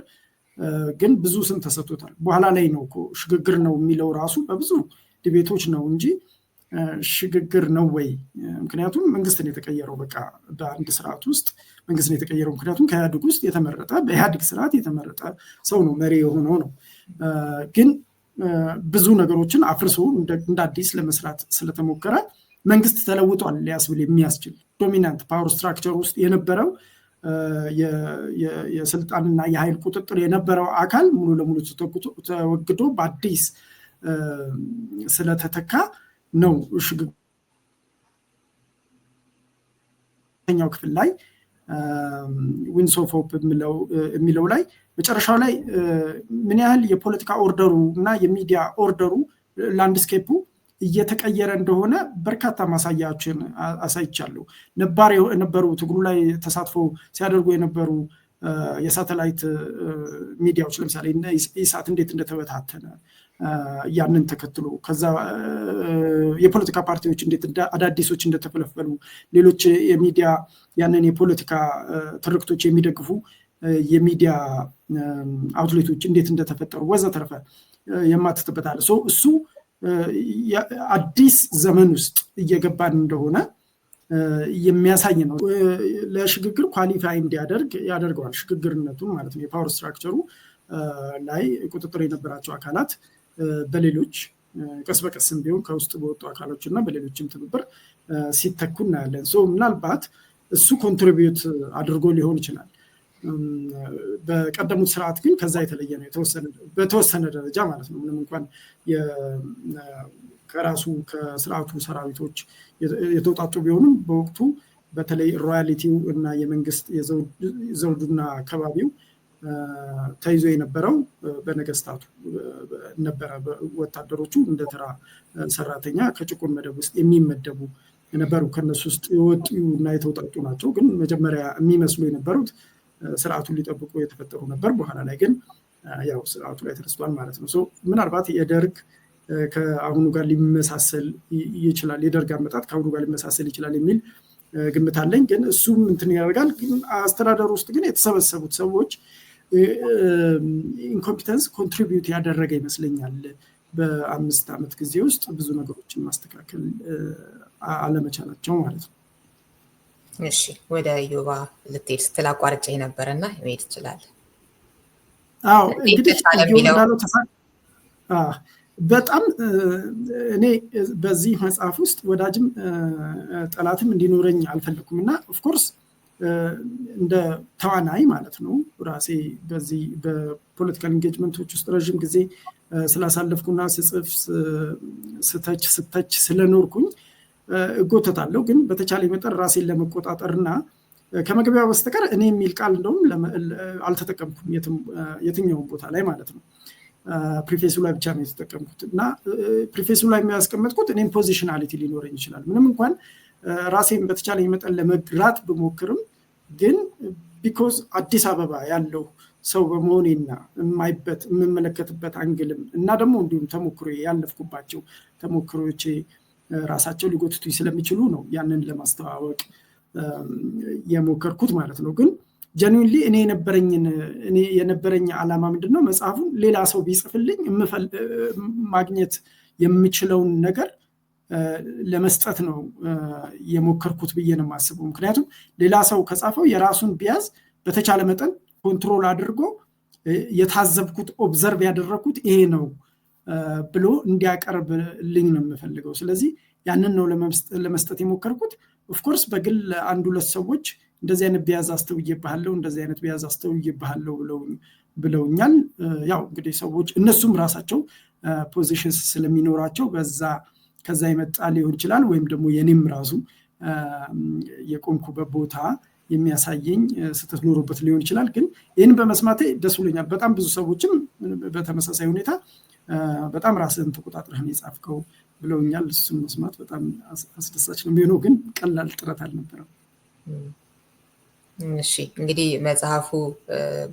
[SPEAKER 3] ግን ብዙ ስም ተሰጥቶታል። በኋላ ላይ ነው እኮ ሽግግር ነው የሚለው ራሱ በብዙ ዲቤቶች ነው እንጂ ሽግግር ነው ወይ? ምክንያቱም መንግስትን የተቀየረው በቃ በአንድ ስርዓት ውስጥ መንግስትን የተቀየረው ምክንያቱም ከኢህአዴግ ውስጥ የተመረጠ በኢህአዴግ ስርዓት የተመረጠ ሰው ነው መሪ የሆነው ነው። ግን ብዙ ነገሮችን አፍርሶ እንደ አዲስ ለመስራት ስለተሞከረ መንግስት ተለውጧል ሊያስብል የሚያስችል ዶሚናንት ፓወር ስትራክቸር ውስጥ የነበረው የስልጣንና የኃይል ቁጥጥር የነበረው አካል ሙሉ ለሙሉ ተወግዶ በአዲስ ስለተተካ ነው ሽግግረኛው ክፍል ላይ ዊንስ ኦፍ ሆፕ የሚለው ላይ መጨረሻው ላይ ምን ያህል የፖለቲካ ኦርደሩ እና የሚዲያ ኦርደሩ ላንድስኬፑ እየተቀየረ እንደሆነ በርካታ ማሳያዎችን አሳይቻለሁ። ነባር የነበሩ ትግሉ ላይ ተሳትፎ ሲያደርጉ የነበሩ የሳተላይት ሚዲያዎች ለምሳሌ ኢሳት እንዴት እንደተበታተነ ያንን ተከትሎ ከዛ የፖለቲካ ፓርቲዎች እንዴት አዳዲሶች እንደተፈለፈሉ ሌሎች የሚዲያ ያንን የፖለቲካ ትርክቶች የሚደግፉ የሚዲያ አውትሌቶች እንዴት እንደተፈጠሩ ወዘተረፈ የማትተበታለ እሱ አዲስ ዘመን ውስጥ እየገባን እንደሆነ የሚያሳይ ነው። ለሽግግር ኳሊፋይ እንዲያደርግ ያደርገዋል ሽግግርነቱን ማለት ነው። የፓወር ስትራክቸሩ ላይ ቁጥጥር የነበራቸው አካላት በሌሎች ቀስ በቀስም ቢሆን ከውስጥ በወጡ አካሎች እና በሌሎችም ትብብር ሲተኩ እናያለን። ምናልባት እሱ ኮንትሪቢዩት አድርጎ ሊሆን ይችላል። በቀደሙት ስርዓት ግን ከዛ የተለየ ነው በተወሰነ ደረጃ ማለት ነው። ምንም እንኳን ከራሱ ከስርዓቱ ሰራዊቶች የተውጣጡ ቢሆኑም በወቅቱ በተለይ ሮያሊቲው እና የመንግስት የዘውዱና አካባቢው ተይዞ የነበረው በነገስታቱ ነበረ። ወታደሮቹ እንደ ተራ ሰራተኛ ከጭቁን መደብ ውስጥ የሚመደቡ ነበሩ። ከነሱ ውስጥ የወጡ እና የተውጣጡ ናቸው። ግን መጀመሪያ የሚመስሉ የነበሩት ስርዓቱን ሊጠብቁ የተፈጠሩ ነበር። በኋላ ላይ ግን ያው ስርዓቱ ላይ ተነስቷል ማለት ነው። ምናልባት የደርግ ከአሁኑ ጋር ሊመሳሰል ይችላል፣ የደርግ አመጣጥ ከአሁኑ ጋር ሊመሳሰል ይችላል የሚል ግምት አለኝ። ግን እሱም እንትን ያደርጋል። አስተዳደሩ ውስጥ ግን የተሰበሰቡት ሰዎች ኢንኮምፒተንስ ኮንትሪቢዩት ያደረገ ይመስለኛል። በ5 ዓመት ጊዜ ውስጥ ብዙ ነገሮችን ማስተካከል አለመቻላቸው ማለት ነው።
[SPEAKER 2] እሺ ወደ ዮባ ልትሄድ ስትል አቋርጬ ነበርና መሄድ ይችላል።
[SPEAKER 3] እንግዲህ በጣም እኔ በዚህ መጽሐፍ ውስጥ ወዳጅም ጠላትም እንዲኖረኝ አልፈለኩም እና ኦፍኮርስ እንደ ተዋናይ ማለት ነው ራሴ በዚህ በፖለቲካል ኢንጌጅመንቶች ውስጥ ረዥም ጊዜ ስላሳለፍኩና ስጽፍ ስተች ስለኖርኩኝ እጎተታለሁ። ግን በተቻለ መጠን ራሴን ለመቆጣጠርና ከመግቢያ በስተቀር እኔ የሚል ቃል እንደውም አልተጠቀምኩም የትኛውም ቦታ ላይ ማለት ነው። ፕሪፌሱ ላይ ብቻ ነው የተጠቀምኩት እና ፕሪፌሱ ላይ የሚያስቀመጥኩት እኔም ፖዚሽናሊቲ ሊኖረኝ ይችላል። ምንም እንኳን ራሴን በተቻለ መጠን ለመግራት ብሞክርም ግን ቢኮዝ አዲስ አበባ ያለው ሰው በመሆኔና የምመለከትበት አንግልም እና ደግሞ እንዲሁም ተሞክሮ ያለፍኩባቸው ተሞክሮቼ ራሳቸው ሊጎትቱ ስለሚችሉ ነው ያንን ለማስተዋወቅ የሞከርኩት ማለት ነው። ግን ጀኒውንሊ እኔ የነበረኝ ዓላማ ምንድነው? መጽሐፉን ሌላ ሰው ቢጽፍልኝ ማግኘት የምችለውን ነገር ለመስጠት ነው የሞከርኩት ብዬ ነው የማስበው። ምክንያቱም ሌላ ሰው ከጻፈው የራሱን ቢያዝ በተቻለ መጠን ኮንትሮል አድርጎ የታዘብኩት ኦብዘርቭ ያደረኩት ይሄ ነው ብሎ እንዲያቀርብልኝ ነው የምፈልገው። ስለዚህ ያንን ነው ለመስጠት የሞከርኩት። ኦፍኮርስ በግል አንድ ሁለት ሰዎች እንደዚህ አይነት ቢያዝ አስተውዬብሃለሁ እንደዚህ አይነት ቢያዝ አስተውዬብሃለሁ ብለውኛል። ያው እንግዲህ ሰዎች እነሱም ራሳቸው ፖዚሽንስ ስለሚኖራቸው ከዛ ይመጣ ሊሆን ይችላል፣ ወይም ደግሞ የኔም ራሱ የቆምኩበት ቦታ የሚያሳየኝ ስህተት ኖሮበት ሊሆን ይችላል። ግን ይህን በመስማቴ ደስ ብሎኛል። በጣም ብዙ ሰዎችም በተመሳሳይ ሁኔታ በጣም ራስህን ተቆጣጥረህ ነው የጻፍከው ብለውኛል። እሱን መስማት በጣም አስደሳች ነው የሚሆነው፣ ግን ቀላል ጥረት አልነበረም።
[SPEAKER 2] እሺ እንግዲህ መጽሐፉ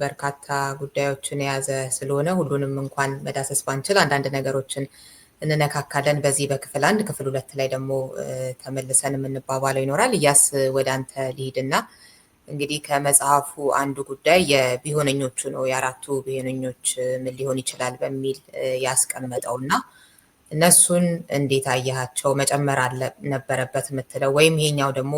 [SPEAKER 2] በርካታ ጉዳዮችን የያዘ ስለሆነ ሁሉንም እንኳን መዳሰስ ባንችል አንዳንድ ነገሮችን እንነካካለን በዚህ በክፍል 1። ክፍል 2 ላይ ደግሞ ተመልሰን የምንባባለው ይኖራል። እያስ ወደ አንተ ልሂድና እንግዲህ ከመጽሐፉ አንዱ ጉዳይ የቢሆነኞቹ ነው። የአራቱ ቢሆነኞች ምን ሊሆን ይችላል በሚል ያስቀመጠውና እነሱን እንዴት አያቸው? መጨመር ነበረበት የምትለው ወይም ይሄኛው ደግሞ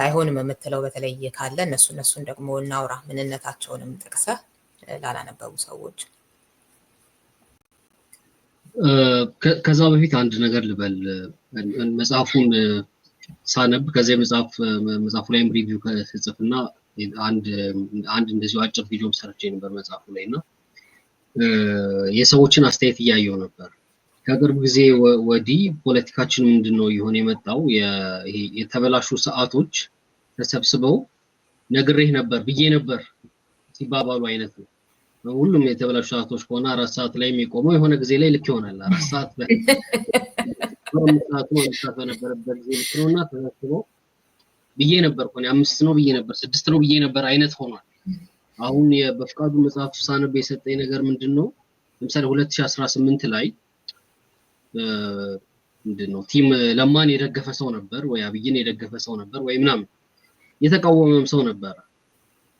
[SPEAKER 2] አይሆንም የምትለው በተለይ ካለ እነሱን ደግሞ እናውራ፣ ምንነታቸውንም ጠቅሰህ ላላነበቡ ሰዎች።
[SPEAKER 4] ከዛ በፊት አንድ ነገር ልበል። መጽሐፉን ሳነብ ከዚህ መጽሐፉ ላይም ሪቪው ከጽፍና አንድ እንደዚሁ አጭር ቪዲዮም ሰርቼ ነበር መጽሐፉ ላይና የሰዎችን አስተያየት እያየው ነበር። ከቅርብ ጊዜ ወዲህ ፖለቲካችን ምንድነው ይሆን የመጣው? የተበላሹ ሰዓቶች ተሰብስበው ነግሬህ ነበር ብዬ ነበር ሲባባሉ አይነት ነው። ሁሉም የተበላሹ ሰዓቶች ከሆነ 4 ሰዓት ላይ የሚቆመው የሆነ ጊዜ ላይ ልክ ይሆናል። 4 ሰዓት ሰዓት በነበረበት ጊዜ ልክ ነውና ተሰብስበው ብዬ ነበር እኮ 5 ነው ብዬ ነበር 6 ነው ብዬ ነበር አይነት ሆኗል። አሁን በፍቃዱ መጽሐፍ ሳነብ የሰጠኝ ነገር ምንድነው? ለምሳሌ 2018 ላይ ምንድነው ቲም ለማን የደገፈ ሰው ነበር ወይ አብይን የደገፈ ሰው ነበር ወይ ምናምን የተቃወመም ሰው ነበር።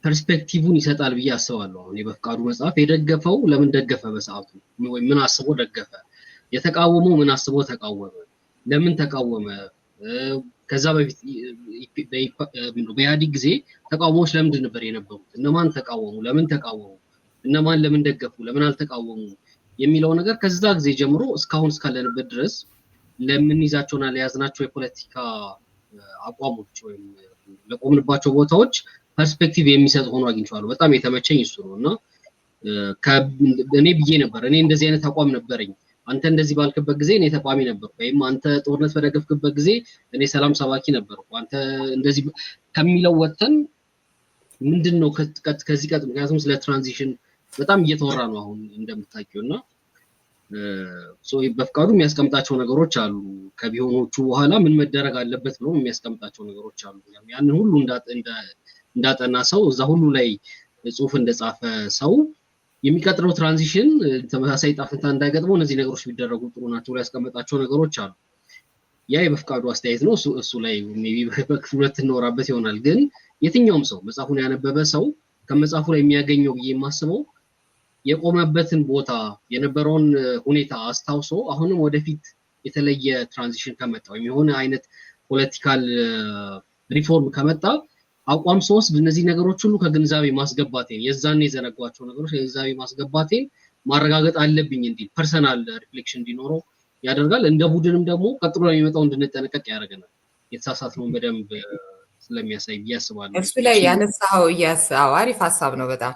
[SPEAKER 4] ፐርስፔክቲቭን ይሰጣል ብዬ አስባለሁ። አሁን በፍቃዱ መጽሐፍ የደገፈው ለምን ደገፈ በሰዓቱ ወይ ምን አስቦ ደገፈ፣ የተቃወመው ምን አስቦ ተቃወመ፣ ለምን ተቃወመ፣ ከዛ በፊት በኢህአዴግ ጊዜ ተቃውሞዎች ለምንድን ነበር የነበሩት፣ እነማን ተቃወሙ፣ ለምን ተቃወሙ፣ እነማን ለምን ደገፉ፣ ለምን አልተቃወሙ የሚለው ነገር ከዛ ጊዜ ጀምሮ እስካሁን እስካለንበት ድረስ ለምን ይዛቸውና ለያዝናቸው የፖለቲካ አቋሞች ወይም ለቆምንባቸው ቦታዎች ፐርስፔክቲቭ የሚሰጥ ሆኖ አግኝቻለሁ። በጣም የተመቸኝ እሱ ነውና እኔ ብዬ ነበር እኔ እንደዚህ አይነት አቋም ነበረኝ፣ አንተ እንደዚህ ባልክበት ጊዜ እኔ ተቋሚ ነበርኩ፣ ወይም አንተ ጦርነት በደገፍክበት ጊዜ እኔ ሰላም ሰባኪ ነበርኩ፣ አንተ እንደዚህ ከሚለው ወጥተን ምንድነው ከዚህ ቀጥ ምክንያቱም ስለ ትራንዚሽን በጣም እየተወራ ነው አሁን እንደምታውቂውና በፍቃዱ የሚያስቀምጣቸው ነገሮች አሉ። ከቢሆኖቹ በኋላ ምን መደረግ አለበት ብሎ የሚያስቀምጣቸው ነገሮች አሉ። ያንን ሁሉ እንዳጠና ሰው እዛ ሁሉ ላይ ጽሁፍ እንደጻፈ ሰው የሚቀጥለው ትራንዚሽን ተመሳሳይ ጣፍንታ እንዳይገጥመው እነዚህ ነገሮች ቢደረጉ ጥሩ ናቸው ላይ ያስቀምጣቸው ነገሮች አሉ። ያ የበፍቃዱ አስተያየት ነው። እሱ ላይ ሜቢ በክፍል 2 እንወራበት ይሆናል። ግን የትኛውም ሰው መጽሐፉን ያነበበ ሰው ከመጽሐፉ ላይ የሚያገኘው ብዬ የማስበው የቆመበትን ቦታ የነበረውን ሁኔታ አስታውሶ አሁንም ወደፊት የተለየ ትራንዚሽን ከመጣ ወይም የሆነ አይነት ፖለቲካል ሪፎርም ከመጣ አቋም ሶስት እነዚህ ነገሮች ሁሉ ከግንዛቤ ማስገባቴን የዛኔ የዘነጓቸው ነገሮች ከግንዛቤ ማስገባቴን ማረጋገጥ አለብኝ እንዲል ፐርሰናል ሪፍሌክሽን እንዲኖረው ያደርጋል። እንደ ቡድንም ደግሞ ቀጥሎ የሚመጣው እንድንጠነቀቅ ያደርገናል። የተሳሳትነውን በደንብ ስለሚያሳይ ያስባል።
[SPEAKER 2] እሱ ላይ ያነሳው አሪፍ ሀሳብ ነው በጣም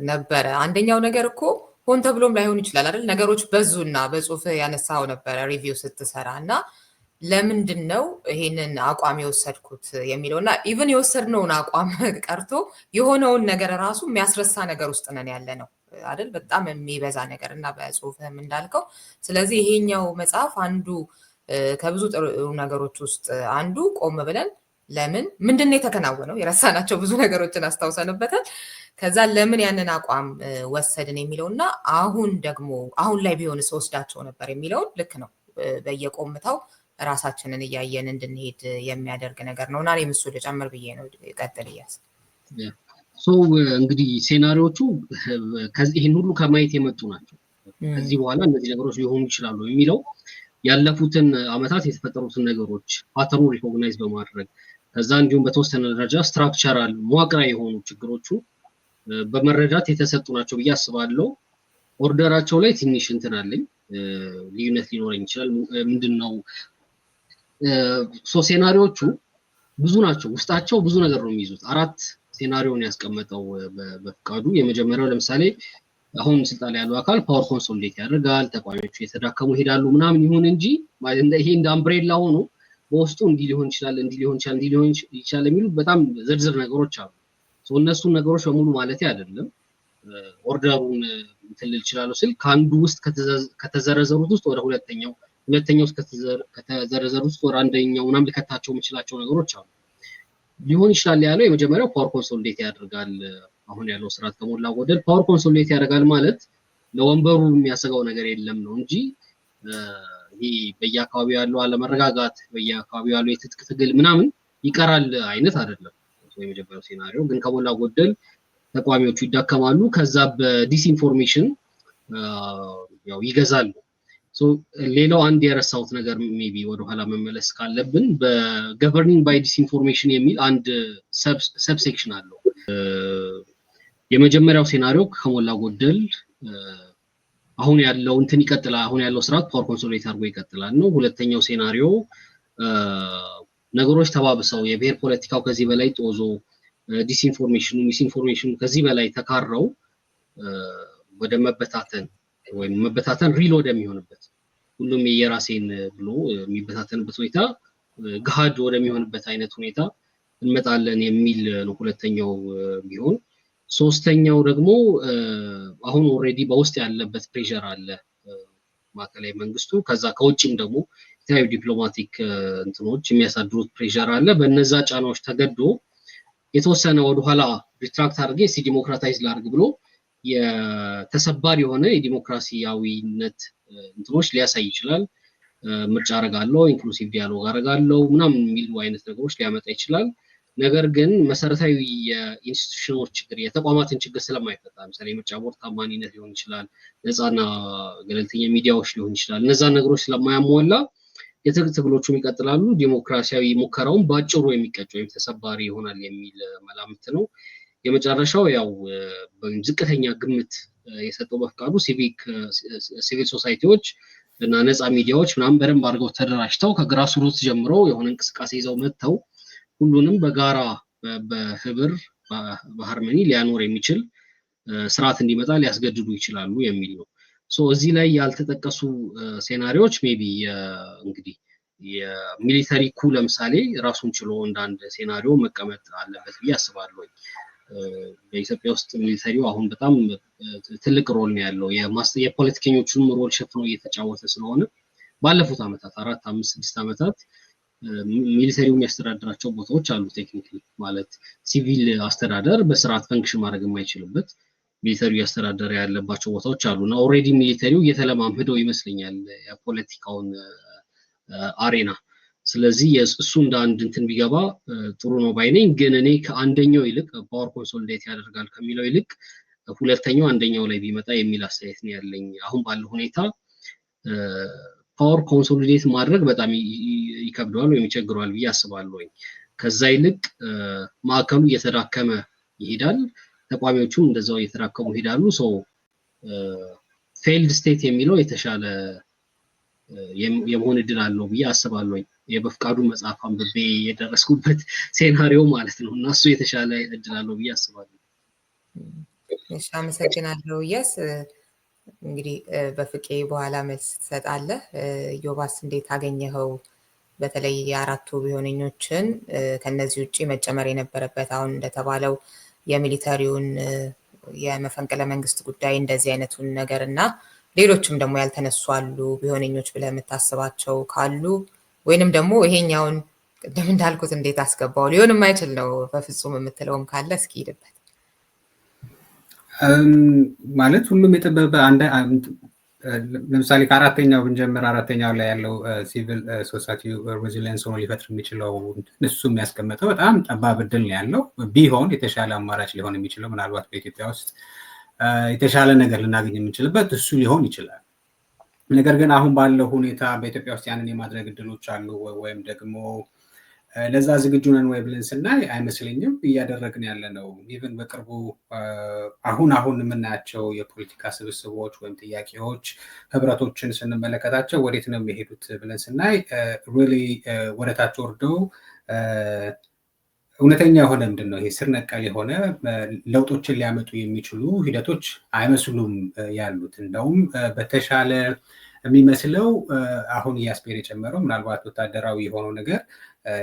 [SPEAKER 2] ነበረ። አንደኛው ነገር እኮ ሆን ተብሎም ላይሆን ይችላል አይደል? ነገሮች በዙና በጽሁፍ ያነሳው ነበረ ሪቪው ስትሰራ እና ለምንድን ነው ይሄንን አቋም የወሰድኩት የሚለውና ኢቭን የወሰድነውን አቋም ቀርቶ የሆነውን ነገር ራሱ የሚያስረሳ ነገር ውስጥ ነን ያለ ነው አይደል? በጣም የሚበዛ ነገር እና በጽሁፍም እንዳልከው። ስለዚህ ይሄኛው መጽሐፍ አንዱ ከብዙ ጥሩ ነገሮች ውስጥ አንዱ ቆም ብለን ለምን ምንድነው የተከናወነው የረሳናቸው ብዙ ነገሮችን አስታውሰንበታል። ከዛ ለምን ያንን አቋም ወሰድን የሚለውና አሁን ላይ ቢሆንስ ወስዳቸው ነበር የሚለውን ልክ ነው በየቆምታው ራሳችንን እያየን እንድንሄድ የሚያደርግ ነገር ነውና እኔም እሱ ልጨምር ብዬ ነው። ቀጥል እያስ
[SPEAKER 4] እንግዲህ ሴናሪዎቹ ይህን ሁሉ ከማየት የመጡ ናቸው። ከዚህ በኋላ እነዚህ ነገሮች ሊሆኑ ይችላሉ የሚለው ያለፉትን አመታት የተፈጠሩትን ነገሮች ፓተርኑ ሪኮግናይዝ በማድረግ ከዛ እንዲሁም በተወሰነ ደረጃ ስትራክቸራል መዋቅራዊ የሆኑ ችግሮቹ በመረዳት የተሰጡ ናቸው ብዬ አስባለሁ። ኦርደራቸው ላይ ትንሽ እንትን አለኝ ልዩነት ሊኖረኝ ይችላል። ምንድነው ሴናሪዎቹ ብዙ ናቸው፣ ውስጣቸው ብዙ ነገር ነው የሚይዙት። 4 ሴናሪዮን ያስቀመጠው በፍቃዱ። የመጀመሪያው ለምሳሌ አሁን ስልጣን ያለው አካል ፓወር ኮንሶሊዴት ያደርጋል፣ ተቋሚዎቹ የተዳከሙ ይሄዳሉ ምናምን ይሁን እንጂ ይሄ እንደ አምብሬላ ሆኖ በውስጡ እንዲህ ሊሆን ይችላል እንዲህ ሊሆን ይችላል የሚሉ በጣም ዝርዝር ነገሮች አሉ። እነሱን ነገሮች በሙሉ ማለት አይደለም። ኦርደሩን ትልል ይችላል ስል ከአንዱ ውስጥ ከተዘረዘሩት ውስጥ ወደ ሁለተኛው ውስጥ ከተዘረዘሩት ውስጥ ወደ አንደኛው ምናምን ልከታቸው የምችላቸው ነገሮች አሉ። ሊሆን ይችላል ያለው የመጀመሪያው ፓወር ኮንሶሊዴት ያደርጋል። አሁን ያለው ስርዓት ከሞላ ጎደል ፓወር ኮንሶሊዴት ያደርጋል ማለት ለወንበሩ የሚያሰጋው ነገር የለም ነው እንጂ ይሄ በየአካባቢው ያለው አለመረጋጋት በየአካባቢው ያለው የትጥቅ ትግል ምናምን ይቀራል አይነት አይደለም። የመጀመሪያው ሴናሪዮ ግን ከሞላ ጎደል ተቋሚዎቹ ይዳከማሉ፣ ከዛ በዲስኢንፎርሜሽን ያው ይገዛሉ። ሌላው አንድ የረሳሁት ነገር ሜቢ ወደኋላ መመለስ ካለብን በገቨርኒንግ ባይ ዲስኢንፎርሜሽን የሚል አንድ ሰብሴክሽን አለው። የመጀመሪያው ሴናሪዮ ከሞላ ጎደል አሁን ያለው እንትን ይቀጥላል፣ አሁን ያለው ስርዓት ፓወር ኮንሶሊዴት አድርጎ ይቀጥላል ነው። ሁለተኛው ሴናሪዮ ነገሮች ተባብሰው የብሔር ፖለቲካው ከዚህ በላይ ጦዞ ዲስኢንፎርሜሽኑ ሚስኢንፎርሜሽኑ ከዚህ በላይ ተካረው ወደ መበታተን ወይም መበታተን ሪል ወደሚሆንበት ሁሉም የራሴን ብሎ የሚበታተንበት ሁኔታ ገሃድ ወደሚሆንበት አይነት ሁኔታ እንመጣለን የሚል ነው ሁለተኛው ቢሆን። ሶስተኛው ደግሞ አሁን ኦሬዲ በውስጥ ያለበት ፕሬሸር አለ ማዕከላዊ መንግስቱ፣ ከዛ ከውጭም ደግሞ የተለያዩ ዲፕሎማቲክ እንትኖች የሚያሳድሩት ፕሬሸር አለ። በእነዛ ጫናዎች ተገዶ የተወሰነ ወደኋላ ሪትራክት አድርጌ ዲሞክራታይዝ ላድርግ ብሎ የተሰባሪ የሆነ የዲሞክራሲያዊነት እንትኖች ሊያሳይ ይችላል። ምርጫ አረጋለሁ፣ ኢንክሉሲቭ ዲያሎግ አረጋለሁ ምናምን የሚሉ አይነት ነገሮች ሊያመጣ ይችላል። ነገር ግን መሰረታዊ የኢንስቲትዩሽኖች ችግር የተቋማትን ችግር ስለማይፈታ ለምሳሌ የምርጫ ቦርድ ታማኝነት ሊሆን ይችላል፣ ነፃና ገለልተኛ ሚዲያዎች ሊሆን ይችላል። እነዛን ነገሮች ስለማያሟላ የትጥቅ ትግሎቹም ይቀጥላሉ፣ ዲሞክራሲያዊ ሙከራውን በአጭሩ የሚቀጭ ወይም ተሰባሪ ይሆናል የሚል መላምት ነው። የመጨረሻው ያው ዝቅተኛ ግምት የሰጠው በፍቃዱ ሲቪል ሶሳይቲዎች እና ነፃ ሚዲያዎች ምናምን በደንብ አድርገው ተደራጅተው ከግራስሩት ጀምረው የሆነ እንቅስቃሴ ይዘው መጥተው ሁሉንም በጋራ በህብር በሃርመኒ ሊያኖር የሚችል ስርዓት እንዲመጣ ሊያስገድዱ ይችላሉ የሚል ነው። እዚህ ላይ ያልተጠቀሱ ሴናሪዎች ሜቢ እንግዲህ የሚሊተሪ ኩ ለምሳሌ ራሱን ችሎ እንዳንድ ሴናሪዮ መቀመጥ አለበት ብዬ አስባለሁ። በኢትዮጵያ ውስጥ ሚሊተሪው አሁን በጣም ትልቅ ሮል ነው ያለው። የፖለቲከኞቹንም ሮል ሸፍኖ እየተጫወተ ስለሆነ ባለፉት አመታት 4፣ 5፣ 6 አመታት ሚሊተሪው የሚያስተዳድራቸው ቦታዎች አሉ። ቴክኒካሊ ማለት ሲቪል አስተዳደር በስርዓት ፈንክሽን ማድረግ የማይችልበት ሚሊተሪው ያስተዳደረ ያለባቸው ቦታዎች አሉና ኦሬዲ ሚሊተሪው እየተለማመደው ይመስለኛል የፖለቲካውን አሬና። ስለዚህ እሱ እንደ አንድ እንትን ቢገባ ጥሩ ነው ባይነኝ። ግን እኔ ከአንደኛው ይልቅ ፓወር ኮንሶሊዴት ያደርጋል ከሚለው ይልቅ ሁለተኛው አንደኛው ላይ ቢመጣ የሚል አስተያየት ነው ያለኝ። አሁን ባለው ሁኔታ ፓወር ኮንሶሊዴት ማድረግ በጣም ይከብደዋል ወይም ይቸግረዋል ብዬ አስባለሁ። ከዛ ይልቅ ማዕከሉ እየተዳከመ ይሄዳል፣ ተቋሚዎቹም እንደዛው እየተዳከሙ ይሄዳሉ። ፌልድ ስቴት የሚለው የተሻለ የመሆን እድል አለው ብዬ አስባለሁ። የበፍቃዱ መጽሐፍ አንብቤ የደረስኩበት ሴናሪዮ ማለት ነው እና እሱ የተሻለ እድል አለው ብዬ አስባለሁ።
[SPEAKER 2] እሺ፣ አመሰግናለሁ። ያስ እንግዲህ በፍቄ በኋላ መልስ ትሰጣለህ። ዮባስ እንዴት አገኘኸው? በተለይ የአራቱ ቢሆነኞችን ከነዚህ ውጪ መጨመር የነበረበት አሁን እንደተባለው የሚሊተሪውን የመፈንቅለ መንግስት ጉዳይ እንደዚህ አይነቱን ነገር እና ሌሎችም ደግሞ ያልተነሱ አሉ ቢሆነኞች ብለህ የምታስባቸው ካሉ ወይንም ደግሞ ይሄኛውን ቅድም እንዳልኩት እንዴት አስገባው ሊሆን የማይችል ነው በፍጹም የምትለውም ካለ እስኪ ሄድበት።
[SPEAKER 5] ማለት ሁሉም የጠበበ ለምሳሌ ከአራተኛው ብንጀምር አራተኛው ላይ ያለው ሲቪል ሶሳይቲ ሬዚሊየንስ ሆኖ ሊፈጥር የሚችለው እሱ የሚያስቀምጠው በጣም ጠባብ እድል ነው ያለው። ቢሆን የተሻለ አማራጭ ሊሆን የሚችለው ምናልባት በኢትዮጵያ ውስጥ የተሻለ ነገር ልናገኝ የምንችልበት እሱ ሊሆን ይችላል። ነገር ግን አሁን ባለው ሁኔታ በኢትዮጵያ ውስጥ ያንን የማድረግ እድሎች አሉ ወይም ደግሞ ለዛ ዝግጁ ነን ወይ ብለን ስናይ አይመስለኝም። እያደረግን ያለ ነው ኢቭን በቅርቡ አሁን የምናያቸው የፖለቲካ ስብስቦች ወይም ጥያቄዎች ህብረቶችን ስንመለከታቸው ወዴት ነው የሚሄዱት ብለን ስናይ ሪሊ ወደታች ወርደው እውነተኛ የሆነ ምንድን ነው ይሄ ስር ነቀል የሆነ ለውጦችን ሊያመጡ የሚችሉ ሂደቶች አይመስሉም ያሉት። እንደውም በተሻለ የሚመስለው አሁን እያስፔር የጨመረው ምናልባት ወታደራዊ የሆነው ነገር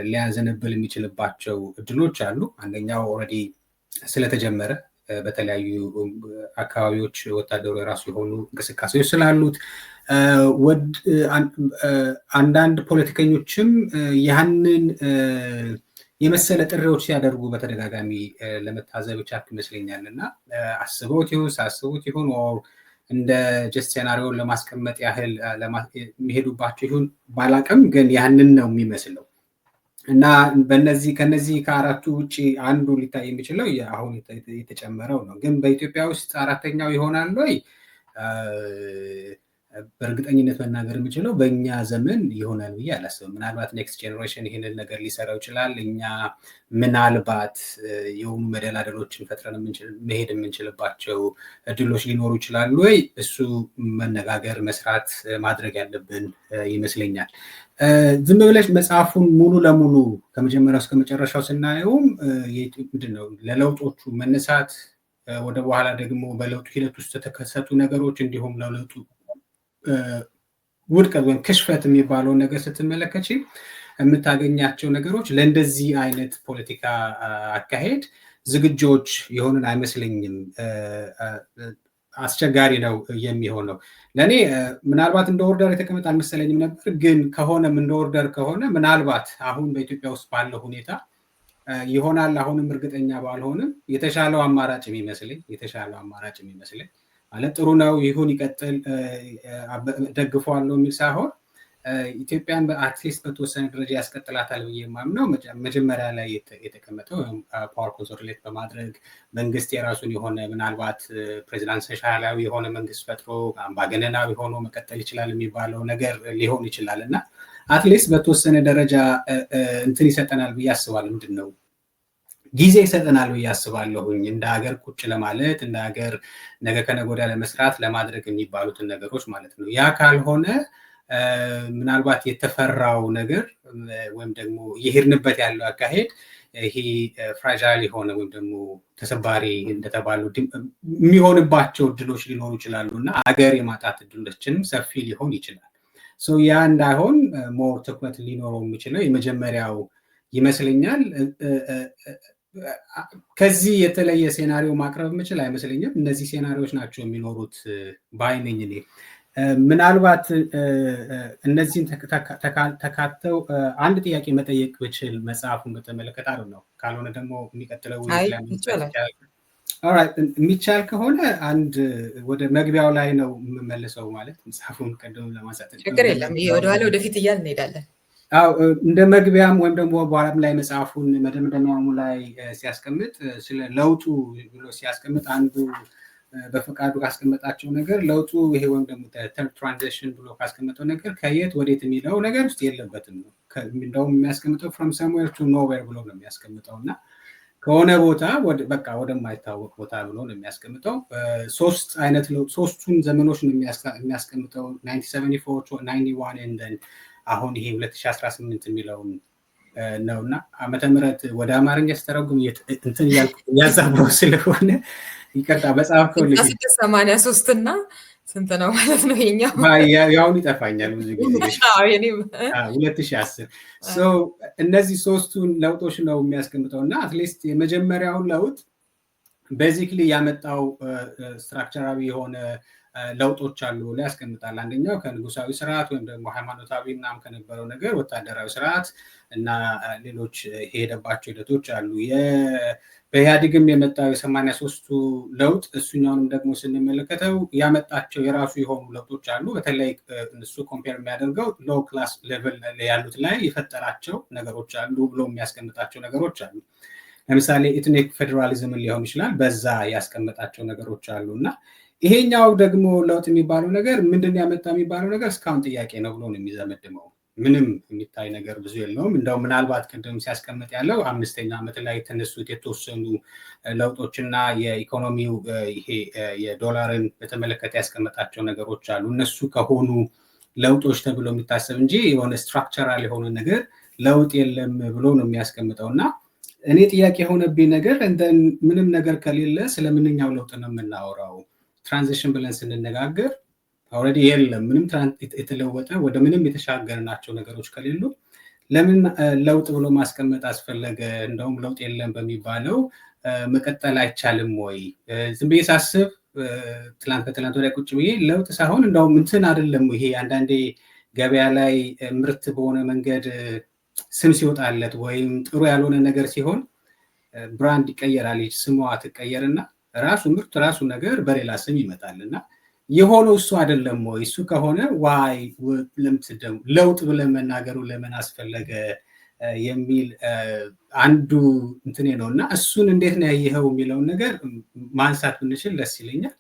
[SPEAKER 5] ሊያዘነብል የሚችልባቸው እድሎች አሉ። አንደኛው ኦልሬዲ ስለተጀመረ በተለያዩ አካባቢዎች ወታደሩ የራሱ የሆኑ እንቅስቃሴዎች ስላሉት አንዳንድ ፖለቲከኞችም ያንን የመሰለ ጥሪዎች ሲያደርጉ በተደጋጋሚ ለመታዘብ ቻልኩ ይመስለኛል። እና አስበውት ይሁን ሳስቡት ይሁን እንደ ጀስት ሴናሪዮን ለማስቀመጥ ያህል የሚሄዱባቸው ይሁን ባላቅም ግን ያንን ነው የሚመስለው። እና ከነዚህ ከአራቱ ውጭ አንዱ ሊታይ የሚችለው አሁን የተጨመረው ነው። ግን በኢትዮጵያ ውስጥ አራተኛው ይሆናል ወይ? በእርግጠኝነት መናገር የምችለው በእኛ ዘመን ይሆናል ብዬ አላስብም። ምናልባት ኔክስት ጄኔሬሽን ይህንን ነገር ሊሰራው ይችላል። እኛ ምናልባት የሆኑ መደላደሎችን ፈጥረን መሄድ የምንችልባቸው እድሎች ሊኖሩ ይችላሉ ወይ? እሱ መነጋገር፣ መስራት፣ ማድረግ ያለብን ይመስለኛል። ዝም ብለሽ መጽሐፉን ሙሉ ለሙሉ ከመጀመሪያው እስከ መጨረሻው ስናየውም ምንድነው ለለውጦቹ መነሳት ወደ በኋላ ደግሞ በለውጡ ሂደት ውስጥ የተከሰቱ ነገሮች እንዲሁም ለለውጡ ውድቀት ወይም ክሽፈት የሚባለውን ነገር ስትመለከች የምታገኛቸው ነገሮች ለእንደዚህ አይነት ፖለቲካ አካሄድ ዝግጆች የሆንን አይመስለኝም። አስቸጋሪ ነው የሚሆነው። ለእኔ ምናልባት እንደ ኦርደር የተቀመጠ አልመሰለኝም ነበር። ግን ከሆነም እንደ ኦርደር ከሆነ ምናልባት አሁን በኢትዮጵያ ውስጥ ባለው ሁኔታ ይሆናል። አሁንም እርግጠኛ ባልሆንም የተሻለው አማራጭ የሚመስለኝ ማለት ጥሩ ነው ይሁን ይቀጥል ደግፈዋለሁ የሚል ሳይሆን ኢትዮጵያን በአትሊስት በተወሰነ ደረጃ ያስቀጥላታል ብዬ የማምነው መጀመሪያ ላይ የተቀመጠው ፓወር ኮንሶሊዴት በማድረግ መንግስት የራሱን የሆነ ምናልባት ፕሬዚዳንሻላዊ የሆነ መንግስት ፈጥሮ አምባገነናዊ ሆኖ መቀጠል ይችላል የሚባለው ነገር ሊሆን ይችላል እና አትሊስት በተወሰነ ደረጃ እንትን ይሰጠናል ብዬ አስባለሁ። ምንድን ነው ጊዜ ይሰጠናል ብዬ አስባለሁኝ እንደ ሀገር ቁጭ ለማለት እንደ ሀገር ነገ ከነገ ወዲያ ለመስራት ለማድረግ የሚባሉትን ነገሮች ማለት ነው። ያ ካልሆነ ምናልባት የተፈራው ነገር ወይም ደግሞ የሄድንበት ያለው አካሄድ ይሄ ፍራጃይል የሆነ ወይም ደግሞ ተሰባሪ እንደተባሉ የሚሆንባቸው እድሎች ሊኖሩ ይችላሉ እና አገር የማጣት እድሎችንም ሰፊ ሊሆን ይችላል። ያ እንዳይሆን ሞር ትኩረት ሊኖረው የሚችለው የመጀመሪያው ይመስለኛል። ከዚህ የተለየ ሴናሪዮ ማቅረብ የምችል አይመስለኝም። እነዚህ ሴናሪዎች ናቸው የሚኖሩት ባይነኝ እኔ። ምናልባት እነዚህን ተካተው አንድ ጥያቄ መጠየቅ ብችል መጽሐፉን በተመለከተ ነው። ካልሆነ ደግሞ የሚቀጥለው የሚቻል ከሆነ አንድ ወደ መግቢያው ላይ ነው የምመልሰው። ማለት መጽሐፉን ቀደም ለማሳጠቅ
[SPEAKER 2] ችግር የለም። ይሄ ወደኋላ ወደፊት እያልን እንሄዳለን።
[SPEAKER 5] እንደ መግቢያም ወይም ደግሞ በኋላም ላይ መጽሐፉን መደምደሚያሙ ላይ ሲያስቀምጥ ስለ ለውጡ ብሎ ሲያስቀምጥ አንዱ በፈቃዱ ካስቀመጣቸው ነገር ለውጡ ይሄ ወይም ደግሞ ትራንዚሽን ብሎ ካስቀመጠው ነገር ከየት ወዴት የሚለው ነገር ውስጥ የለበትም ነው። እንደውም የሚያስቀምጠው ፍሮም ሰምዌር ቱ ኖዌር ብሎ ነው የሚያስቀምጠው እና ከሆነ ቦታ በቃ ወደማይታወቅ ቦታ ብሎ ነው የሚያስቀምጠው። ሶስቱን ዘመኖች ነው የሚያስቀምጠው 1974 91 አሁን ይሄ 2018 የሚለውን ነው እና ዓመተ ምህረት ወደ አማርኛ ስተረጉም እንትን ያዛብረው ስለሆነ ይቅርታ። መጽሐፍ
[SPEAKER 2] 83 እና ስንት ነው ማለት ነው? የኛው
[SPEAKER 5] ያውን ይጠፋኛል ብዙ ጊዜ 2010 እነዚህ ሶስቱን ለውጦች ነው የሚያስቀምጠው እና አትሊስት የመጀመሪያውን ለውጥ ቤዚክሊ ያመጣው ስትራክቸራዊ የሆነ ለውጦች አሉ ብሎ ያስቀምጣል። አንደኛው ከንጉሳዊ ስርዓት ወይም ደግሞ ሃይማኖታዊ ምናምን ከነበረው ነገር ወታደራዊ ስርዓት እና ሌሎች የሄደባቸው ሂደቶች አሉ። በኢህአዴግም የመጣው የ83ቱ ለውጥ እሱኛውንም ደግሞ ስንመለከተው ያመጣቸው የራሱ የሆኑ ለውጦች አሉ። በተለይ እሱ ኮምፔር የሚያደርገው ሎው ክላስ ሌቭል ያሉት ላይ የፈጠራቸው ነገሮች አሉ ብሎ የሚያስቀምጣቸው ነገሮች አሉ። ለምሳሌ ኢትኒክ ፌዴራሊዝምን ሊሆን ይችላል። በዛ ያስቀመጣቸው ነገሮች አሉ እና ይሄኛው ደግሞ ለውጥ የሚባለው ነገር ምንድን ያመጣ የሚባለው ነገር እስካሁን ጥያቄ ነው ብሎ ነው የሚዘመድመው። ምንም የሚታይ ነገር ብዙ የለውም። እንደው ምናልባት ቅድም ሲያስቀምጥ ያለው 5ኛ ዓመት ላይ የተነሱት የተወሰኑ ለውጦችና የኢኮኖሚው ይሄ የዶላርን በተመለከተ ያስቀመጣቸው ነገሮች አሉ። እነሱ ከሆኑ ለውጦች ተብሎ የሚታሰብ እንጂ የሆነ ስትራክቸራል የሆነ ነገር ለውጥ የለም ብሎ ነው የሚያስቀምጠው። እና እኔ ጥያቄ የሆነብኝ ነገር ምንም ነገር ከሌለ ስለምንኛው ለውጥ ነው የምናወራው? ትራንዚሽን ብለን ስንነጋገር ኦልሬዲ የለም ምንም የተለወጠ ወደ ምንም የተሻገርናቸው ነገሮች ከሌሉ ለምን ለውጥ ብሎ ማስቀመጥ አስፈለገ? እንደውም ለውጥ የለም በሚባለው መቀጠል አይቻልም ወይ? ዝም ብዬ ሳስብ ትላንት ወዲያ ቁጭ ብዬ ለውጥ ሳይሆን እንደውም እንትን አይደለም ይሄ አንዳንዴ ገበያ ላይ ምርት በሆነ መንገድ ስም ሲወጣለት ወይም ጥሩ ያልሆነ ነገር ሲሆን ብራንድ ይቀየራል፣ ስሟ ትቀየርና ራሱ ምርት ራሱ ነገር በሌላ ስም ይመጣልና የሆነው እሱ አይደለም ወይ? እሱ ከሆነ ዋይ ለምትደም ለውጥ ብለን መናገሩ ለምን አስፈለገ የሚል አንዱ እንትኔ ነውና እሱን እንዴት ነው ያየኸው የሚለውን ነገር ማንሳት ብንችል ደስ ይለኛል።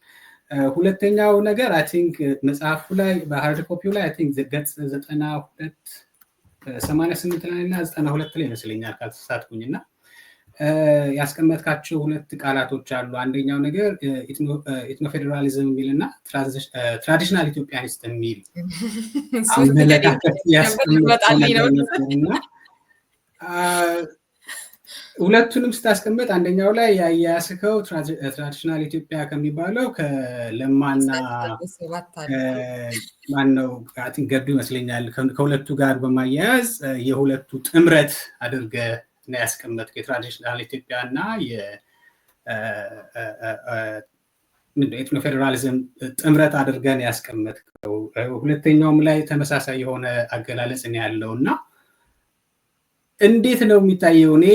[SPEAKER 5] ሁለተኛው ነገር አይ ቲንክ መጽሐፉ ላይ በሃርድ ኮፒው ላይ አይ ቲንክ ገጽ 92 88 ላይ እና 92 ላይ ይመስለኛል ካልተሳሳትኩኝና ያስቀመጥካቸው 2 ቃላቶች አሉ። አንደኛው ነገር ኢትኖ ፌዴራሊዝም የሚልና ትራዲሽናል ኢትዮጵያኒስት የሚል አመለካከት ያስቀመጥና ሁለቱንም ስታስቀምጥ አንደኛው ላይ ያያስከው ትራዲሽናል ኢትዮጵያ ከሚባለው ከለማና ማነው አይ ቲንክ ገዱ ይመስለኛል ከሁለቱ ጋር በማያያዝ የሁለቱ ጥምረት አድርገ ነው ያስቀመጥከው። የትራዲሽናል ኢትዮጵያ እና የኢትኖ ፌዴራሊዝም ጥምረት አድርገን ያስቀመጥከው። ሁለተኛውም ላይ ተመሳሳይ የሆነ አገላለጽ ነው ያለውና እንዴት ነው የሚታየው? እኔ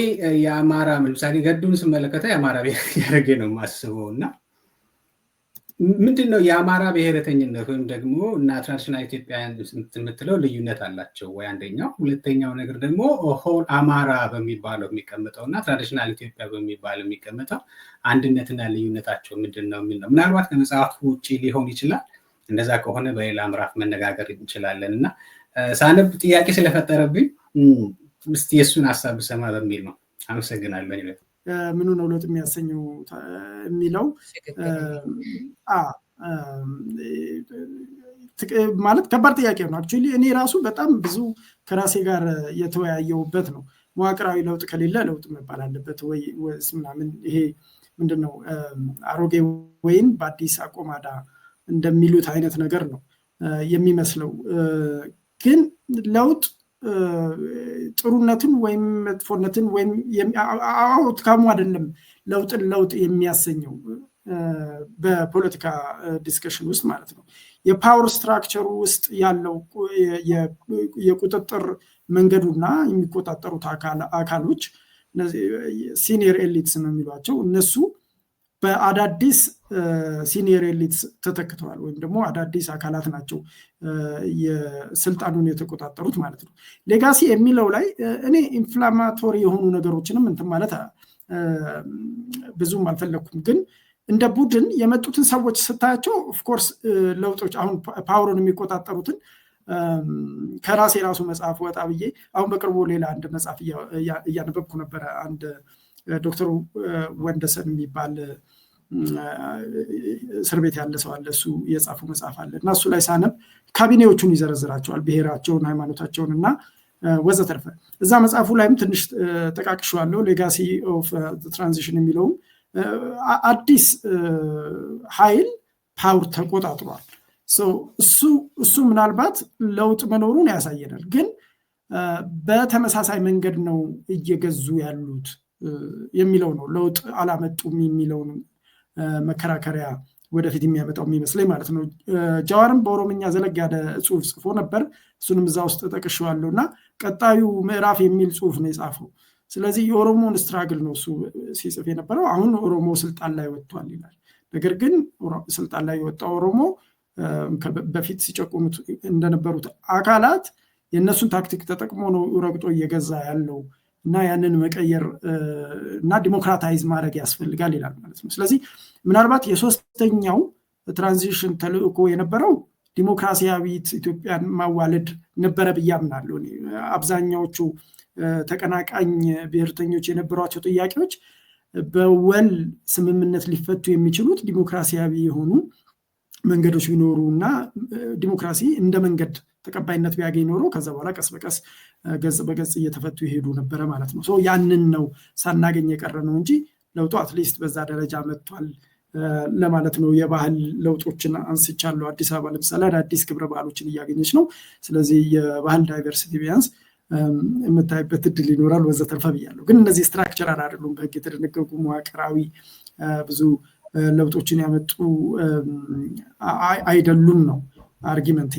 [SPEAKER 5] የአማራ ለምሳሌ ገዱን ስመለከተ የአማራ ብሔር ያደረገ ነው የማስበው እና ምንድነው የአማራ ብሔረተኝነት ወይም ደግሞ እና ትራዲሽናል ኢትዮጵያ የምትለው ልዩነት አላቸው ወይ? አንደኛው። ሁለተኛው ነገር ደግሞ ሆል አማራ በሚባለው የሚቀመጠው እና ትራዲሽናል ኢትዮጵያ በሚባለው የሚቀመጠው አንድነትና ልዩነታቸው ምንድነው የሚል ነው። ምናልባት ከመጽሐፉ ውጭ ሊሆን ይችላል። እንደዛ ከሆነ በሌላ ምዕራፍ መነጋገር እንችላለን እና ሳነብ ጥያቄ ስለፈጠረብኝ እስቲ የሱን ሐሳብ ሰማ በሚል ነው። አመሰግናለሁ።
[SPEAKER 3] ምኑ ነው ለውጥ የሚያሰኘው የሚለው ማለት ከባድ ጥያቄ ነው። አክቹዋሊ እኔ ራሱ በጣም ብዙ ከራሴ ጋር የተወያየውበት ነው። መዋቅራዊ ለውጥ ከሌለ ለውጥ መባል አለበት ወይስ ምናምን ይሄ ምንድነው አሮጌ ወይን በአዲስ አቆማዳ እንደሚሉት አይነት ነገር ነው የሚመስለው። ግን ለውጥ ጥሩነትን ወይም መጥፎነትን ወይም አውትካሙ አይደለም ለውጥን ለውጥ የሚያሰኘው በፖለቲካ ዲስከሽን ውስጥ ማለት ነው። የፓወር ስትራክቸሩ ውስጥ ያለው የቁጥጥር መንገዱና የሚቆጣጠሩት አካሎች ሲኒየር ኤሊትስ ነው የሚሏቸው እነሱ በአዳዲስ ሲኒየር ኤሊትስ ተተክተዋል ወይም ደግሞ አዳዲስ አካላት ናቸው የስልጣኑን የተቆጣጠሩት ማለት ነው። ሌጋሲ የሚለው ላይ እኔ ኢንፍላማቶሪ የሆኑ ነገሮችንም እንትን ማለት ብዙም አልፈለኩም። ግን እንደ ቡድን የመጡትን ሰዎች ስታያቸው ኦፍኮርስ ለውጦች አሁን ፓወርን የሚቆጣጠሩትን ከራሴ ራሱ መጽሐፍ ወጣ ብዬ አሁን በቅርቡ ሌላ አንድ መጽሐፍ እያነበብኩ ነበረ። አንድ ዶክተር ወንደሰን የሚባል እስር ቤት ያለ ሰው አለ። እሱ የጻፉ መጽሐፍ አለ እና እሱ ላይ ሳነብ ካቢኔዎቹን ይዘረዝራቸዋል፣ ብሔራቸውን፣ ሃይማኖታቸውን እና ወዘተርፈ። እዛ መጽሐፉ ላይም ትንሽ ጠቃቅሼዋለሁ። ሌጋሲ ኦፍ ትራንዚሽን የሚለውም አዲስ ኃይል ፓወር ተቆጣጥሯል። እሱ ምናልባት ለውጥ መኖሩን ያሳየናል። ግን በተመሳሳይ መንገድ ነው እየገዙ ያሉት የሚለው ነው ለውጥ አላመጡም የሚለውን መከራከሪያ ወደፊት የሚያመጣው የሚመስለኝ ማለት ነው። ጃዋርም በኦሮምኛ ዘለግ ያለ ጽሁፍ ጽፎ ነበር። እሱንም እዛ ውስጥ ጠቅሼዋለሁ እና ቀጣዩ ምዕራፍ የሚል ጽሁፍ ነው የጻፈው። ስለዚህ የኦሮሞን ስትራግል ነው እሱ ሲጽፍ የነበረው። አሁን ኦሮሞ ስልጣን ላይ ወጥቷል ይላል። ነገር ግን ስልጣን ላይ የወጣው ኦሮሞ በፊት ሲጨቁኑት እንደነበሩት አካላት የእነሱን ታክቲክ ተጠቅሞ ነው ረግጦ እየገዛ ያለው እና ያንን መቀየር እና ዲሞክራታይዝ ማድረግ ያስፈልጋል ይላል ማለት ነው። ስለዚህ ምናልባት የሶስተኛው ትራንዚሽን ተልእኮ የነበረው ዲሞክራሲያዊት ኢትዮጵያን ማዋለድ ነበረ ብዬ አምናለሁ። አብዛኛዎቹ ተቀናቃኝ ብሔርተኞች የነበሯቸው ጥያቄዎች በወል ስምምነት ሊፈቱ የሚችሉት ዲሞክራሲያዊ የሆኑ መንገዶች ቢኖሩ እና ዲሞክራሲ እንደ መንገድ ተቀባይነት ቢያገኝ ኖሮ ከዛ በኋላ ቀስ በቀስ ገጽ በገጽ እየተፈቱ ይሄዱ ነበረ ማለት ነው። ያንን ነው ሳናገኝ የቀረ ነው እንጂ ለውጡ አትሊስት በዛ ደረጃ መጥቷል ለማለት ነው። የባህል ለውጦችን አንስቻለሁ። አዲስ አበባ ለምሳሌ አዲስ ክብረ ባህሎችን እያገኘች ነው። ስለዚህ የባህል ዳይቨርሲቲ ቢያንስ የምታይበት እድል ይኖራል ወዘተርፈ ብያለሁ። ግን እነዚህ ስትራክቸራል አይደሉም፣ በህግ የተደነገጉ መዋቅራዊ ብዙ ለውጦችን ያመጡ አይደሉም ነው አርጊመንቴ።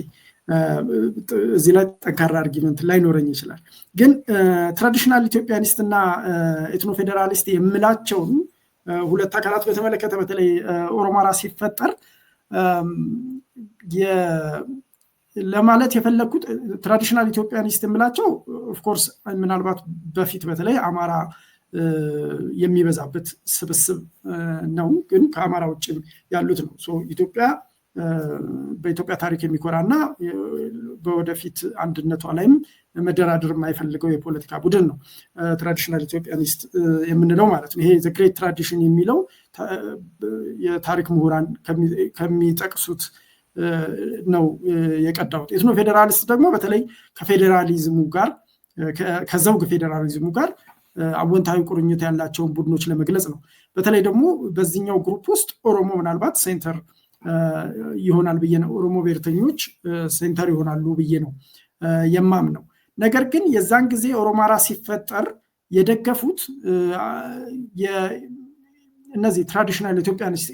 [SPEAKER 3] እዚህ ላይ ጠንካራ አርጊመንት ላይኖረኝ ይችላል። ግን ትራዲሽናል ኢትዮጵያኒስት እና ኤትኖ ፌዴራሊስት የምላቸውን ሁለት አካላት በተመለከተ በተለይ ኦሮማራ ሲፈጠር ለማለት የፈለኩት ትራዲሽናል ኢትዮጵያኒስት የምላቸው ኦፍኮርስ ምናልባት በፊት በተለይ አማራ የሚበዛበት ስብስብ ነው፣ ግን ከአማራ ውጭ ያሉት ነው። ኢትዮጵያ በኢትዮጵያ ታሪክ የሚኮራና በወደፊት አንድነቷ ላይም መደራደር የማይፈልገው የፖለቲካ ቡድን ነው ትራዲሽናል ኢትዮጵያኒስት የምንለው ማለት ነው። ይሄ ዘ ግሬት ትራዲሽን የሚለው የታሪክ ምሁራን ከሚጠቅሱት ነው የቀዳሁት። ኤትኖ ፌዴራሊስት ደግሞ በተለይ ከፌዴራሊዝሙ ጋር ከዘውግ ፌዴራሊዝሙ ጋር አወንታዊ ቁርኝት ያላቸውን ቡድኖች ለመግለጽ ነው። በተለይ ደግሞ በዚህኛው ግሩፕ ውስጥ ኦሮሞ ምናልባት ሴንተር ይሆናል ብዬ ነው። ኦሮሞ ብሔርተኞች ሴንተር ይሆናሉ ብዬ ነው የማምነው። ነገር ግን የዛን ጊዜ ኦሮማራ ሲፈጠር የደገፉት እነዚህ ትራዲሽናል ኢትዮጵያኒስት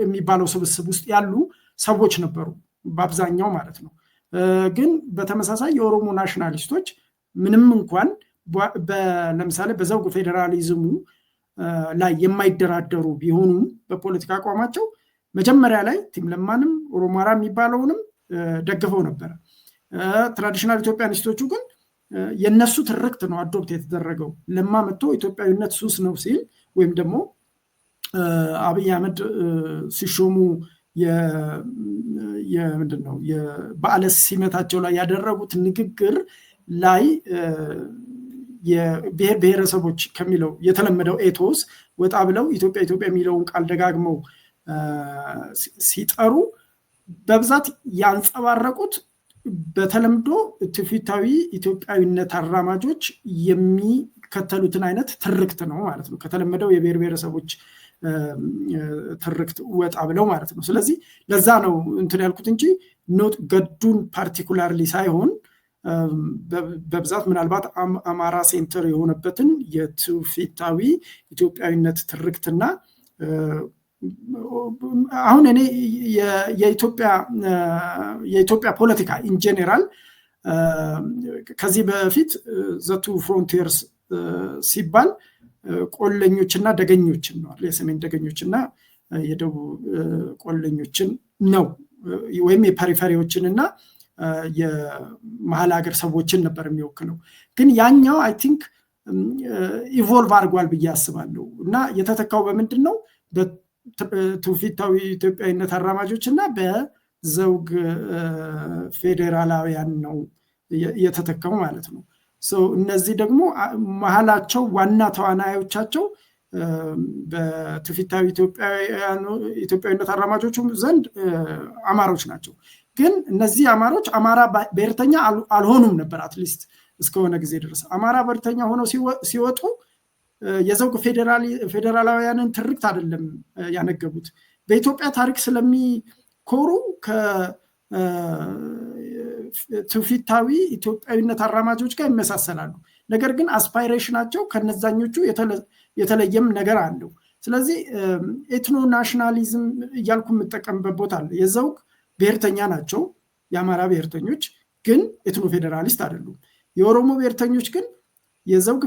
[SPEAKER 3] የሚባለው ስብስብ ውስጥ ያሉ ሰዎች ነበሩ በአብዛኛው ማለት ነው። ግን በተመሳሳይ የኦሮሞ ናሽናሊስቶች ምንም እንኳን ለምሳሌ በዘውግ ፌዴራሊዝሙ ላይ የማይደራደሩ ቢሆኑም በፖለቲካ አቋማቸው መጀመሪያ ላይ ቲም ለማንም ኦሮማራ የሚባለውንም ደግፈው ነበረ። ትራዲሽናል ኢትዮጵያኒስቶቹ ግን የነሱ ትርክት ነው አዶፕት የተደረገው። ለማ መጥቶ ኢትዮጵያዊነት ሱስ ነው ሲል ወይም ደግሞ አብይ አህመድ ሲሾሙ ምንድነው የበዓለ ሲመታቸው ላይ ያደረጉት ንግግር ላይ የብሔር ብሔረሰቦች ከሚለው የተለመደው ኤቶስ ወጣ ብለው ኢትዮጵያ የሚለውን ቃል ደጋግመው ሲጠሩ በብዛት ያንጸባረቁት በተለምዶ ትውፊታዊ ኢትዮጵያዊነት አራማጆች የሚከተሉትን አይነት ትርክት ነው ማለት ነው። ከተለመደው የብሔር ብሔረሰቦች ትርክት ወጣ ብለው ማለት ነው። ስለዚህ ለዛ ነው እንትን ያልኩት እንጂ ኖት ገዱን ፓርቲኩላርሊ ሳይሆን በብዛት ምናልባት አማራ ሴንተር የሆነበትን የትውፊታዊ ኢትዮጵያዊነት ትርክትና አሁን እኔ የኢትዮጵያ ፖለቲካ ኢንጀነራል ከዚህ በፊት ዘቱ ፍሮንቲርስ ሲባል ቆለኞችና ደገኞችን ነው፣ የሰሜን ደገኞችና የደቡብ ቆለኞችን ነው፣ ወይም የፐሪፈሪዎችንና የመሀል ሀገር ሰዎችን ነበር የሚወክለው። ግን ያኛው አይ ቲንክ ኢቮልቭ አድርጓል ብዬ አስባለሁ። እና የተተካው በምንድን ነው? በትውፊታዊ ኢትዮጵያዊነት አራማጆች እና በዘውግ ፌዴራላውያን ነው የተተካው ማለት ነው። እነዚህ ደግሞ መሀላቸው ዋና ተዋናዮቻቸው በትውፊታዊ ኢትዮጵያዊነት አራማጆቹ ዘንድ አማሮች ናቸው። ግን እነዚህ አማሮች አማራ ብሔርተኛ አልሆኑም ነበር። አትሊስት እስከሆነ ጊዜ ድረስ አማራ ብሔርተኛ ሆነው ሲወጡ የዘውግ ፌዴራላውያንን ትርክት አይደለም ያነገቡት። በኢትዮጵያ ታሪክ ስለሚኮሩ ከትውፊታዊ ኢትዮጵያዊነት አራማጆች ጋር ይመሳሰላሉ። ነገር ግን አስፓይሬሽናቸው ከነዛኞቹ የተለየም ነገር አለው። ስለዚህ ኤትኖ ናሽናሊዝም እያልኩ የምጠቀምበት ቦታ አለ። የዘውግ ብሔርተኛ ናቸው የአማራ ብሔርተኞች፣ ግን ኤትኖ ፌዴራሊስት አይደሉም። የኦሮሞ ብሔርተኞች ግን የዘውግ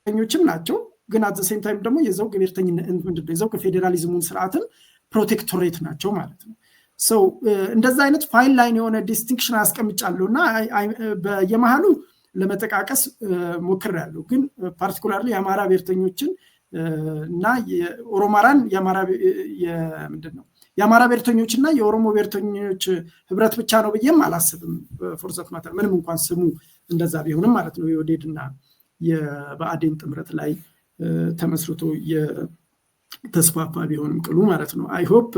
[SPEAKER 3] ብሔርተኞችም ናቸው፣ ግን አት ዘ ሴም ታይም ደግሞ የዘውግ ብሔርተኝነት ምንድነው የዘውግ ፌዴራሊዝሙን ስርዓትን ፕሮቴክቶሬት ናቸው ማለት ነው። እንደዛ አይነት ፋይን ላይን የሆነ ዲስቲንክሽን አስቀምጫለሁ እና በየመሃሉ ለመጠቃቀስ ሞክሬያለሁ። ግን ፓርቲኩላርሊ የአማራ ብሔርተኞችን እና የኦሮማራን የአማራ ብሔርተኞችና የኦሮሞ ብሔርተኞች ህብረት ብቻ ነው ብዬም አላስብም። ፎርዘት ማተር ምንም እንኳን ስሙ እንደዛ ቢሆንም ማለት ነው የኦህዴድና የብአዴን ጥምረት ላይ ተመስርቶ የተስፋፋ ቢሆንም ቅሉ ማለት ነው። አይ ሆፕ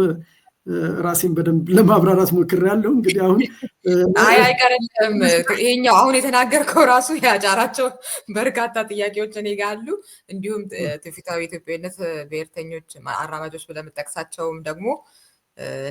[SPEAKER 3] ራሴን በደንብ ለማብራራት ሞክሬያለሁ። እንግዲህ አሁን
[SPEAKER 2] አይቀርም ይሄኛው አሁን የተናገርከው ራሱ ያጫራቸው በርካታ ጥያቄዎች እኔ ጋር አሉ። እንዲሁም ትውፊታዊ ኢትዮጵያዊነት ብሔርተኞች አራማጆች ብለን የምጠቅሳቸውም ደግሞ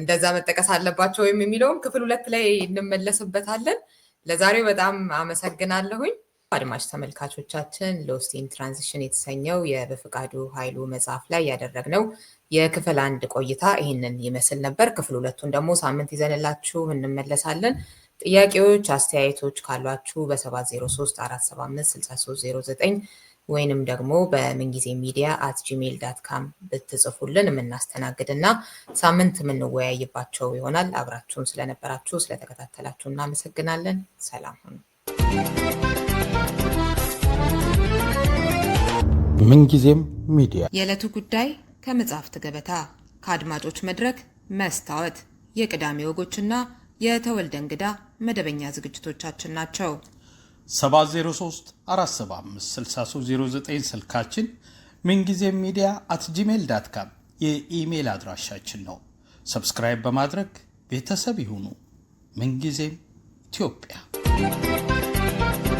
[SPEAKER 2] እንደዛ መጠቀስ አለባቸው የሚለውም ክፍል 2 ላይ እንመለስበታለን። ለዛሬው በጣም አመሰግናለሁኝ። አድማጭ ተመልካቾቻችን ሎስት ኢን ትራንዚሽን የተሰኘው የበፍቃዱ ኃይሉ መጽሐፍ ላይ ያደረግነው የክፍል 1 ቆይታ ይህንን ይመስል ነበር። ክፍል 2ቱን ደግሞ ሳምንት ይዘንላችሁ እንመለሳለን። ጥያቄዎች፣ አስተያየቶች ካሏችሁ በ703 475 6309 ወይንም ደግሞ በምንጊዜ ሚዲያ @gmail.com ብትጽፉልን የምናስተናግድና ሳምንት የምንወያይባቸው ይሆናል። አብራችሁን ስለነበራችሁ ስለተከታተላችሁ እናመሰግናለን። ሰላም ሁኑ።
[SPEAKER 1] ምንጊዜም ሚዲያ
[SPEAKER 2] የዕለቱ ጉዳይ ከመጽሐፍት ገበታ ከአድማጮች መድረክ መስታወት የቅዳሜ ወጎችና የተወልደ እንግዳ መደበኛ ዝግጅቶቻችን ናቸው።
[SPEAKER 1] 703 475 6309 ስልካችን፣ ምንጊዜም ሚዲያ @gmail.com የኢሜል አድራሻችን ነው። ሰብስክራይብ በማድረግ ቤተሰብ ይሁኑ። ምንጊዜም ኢትዮጵያ።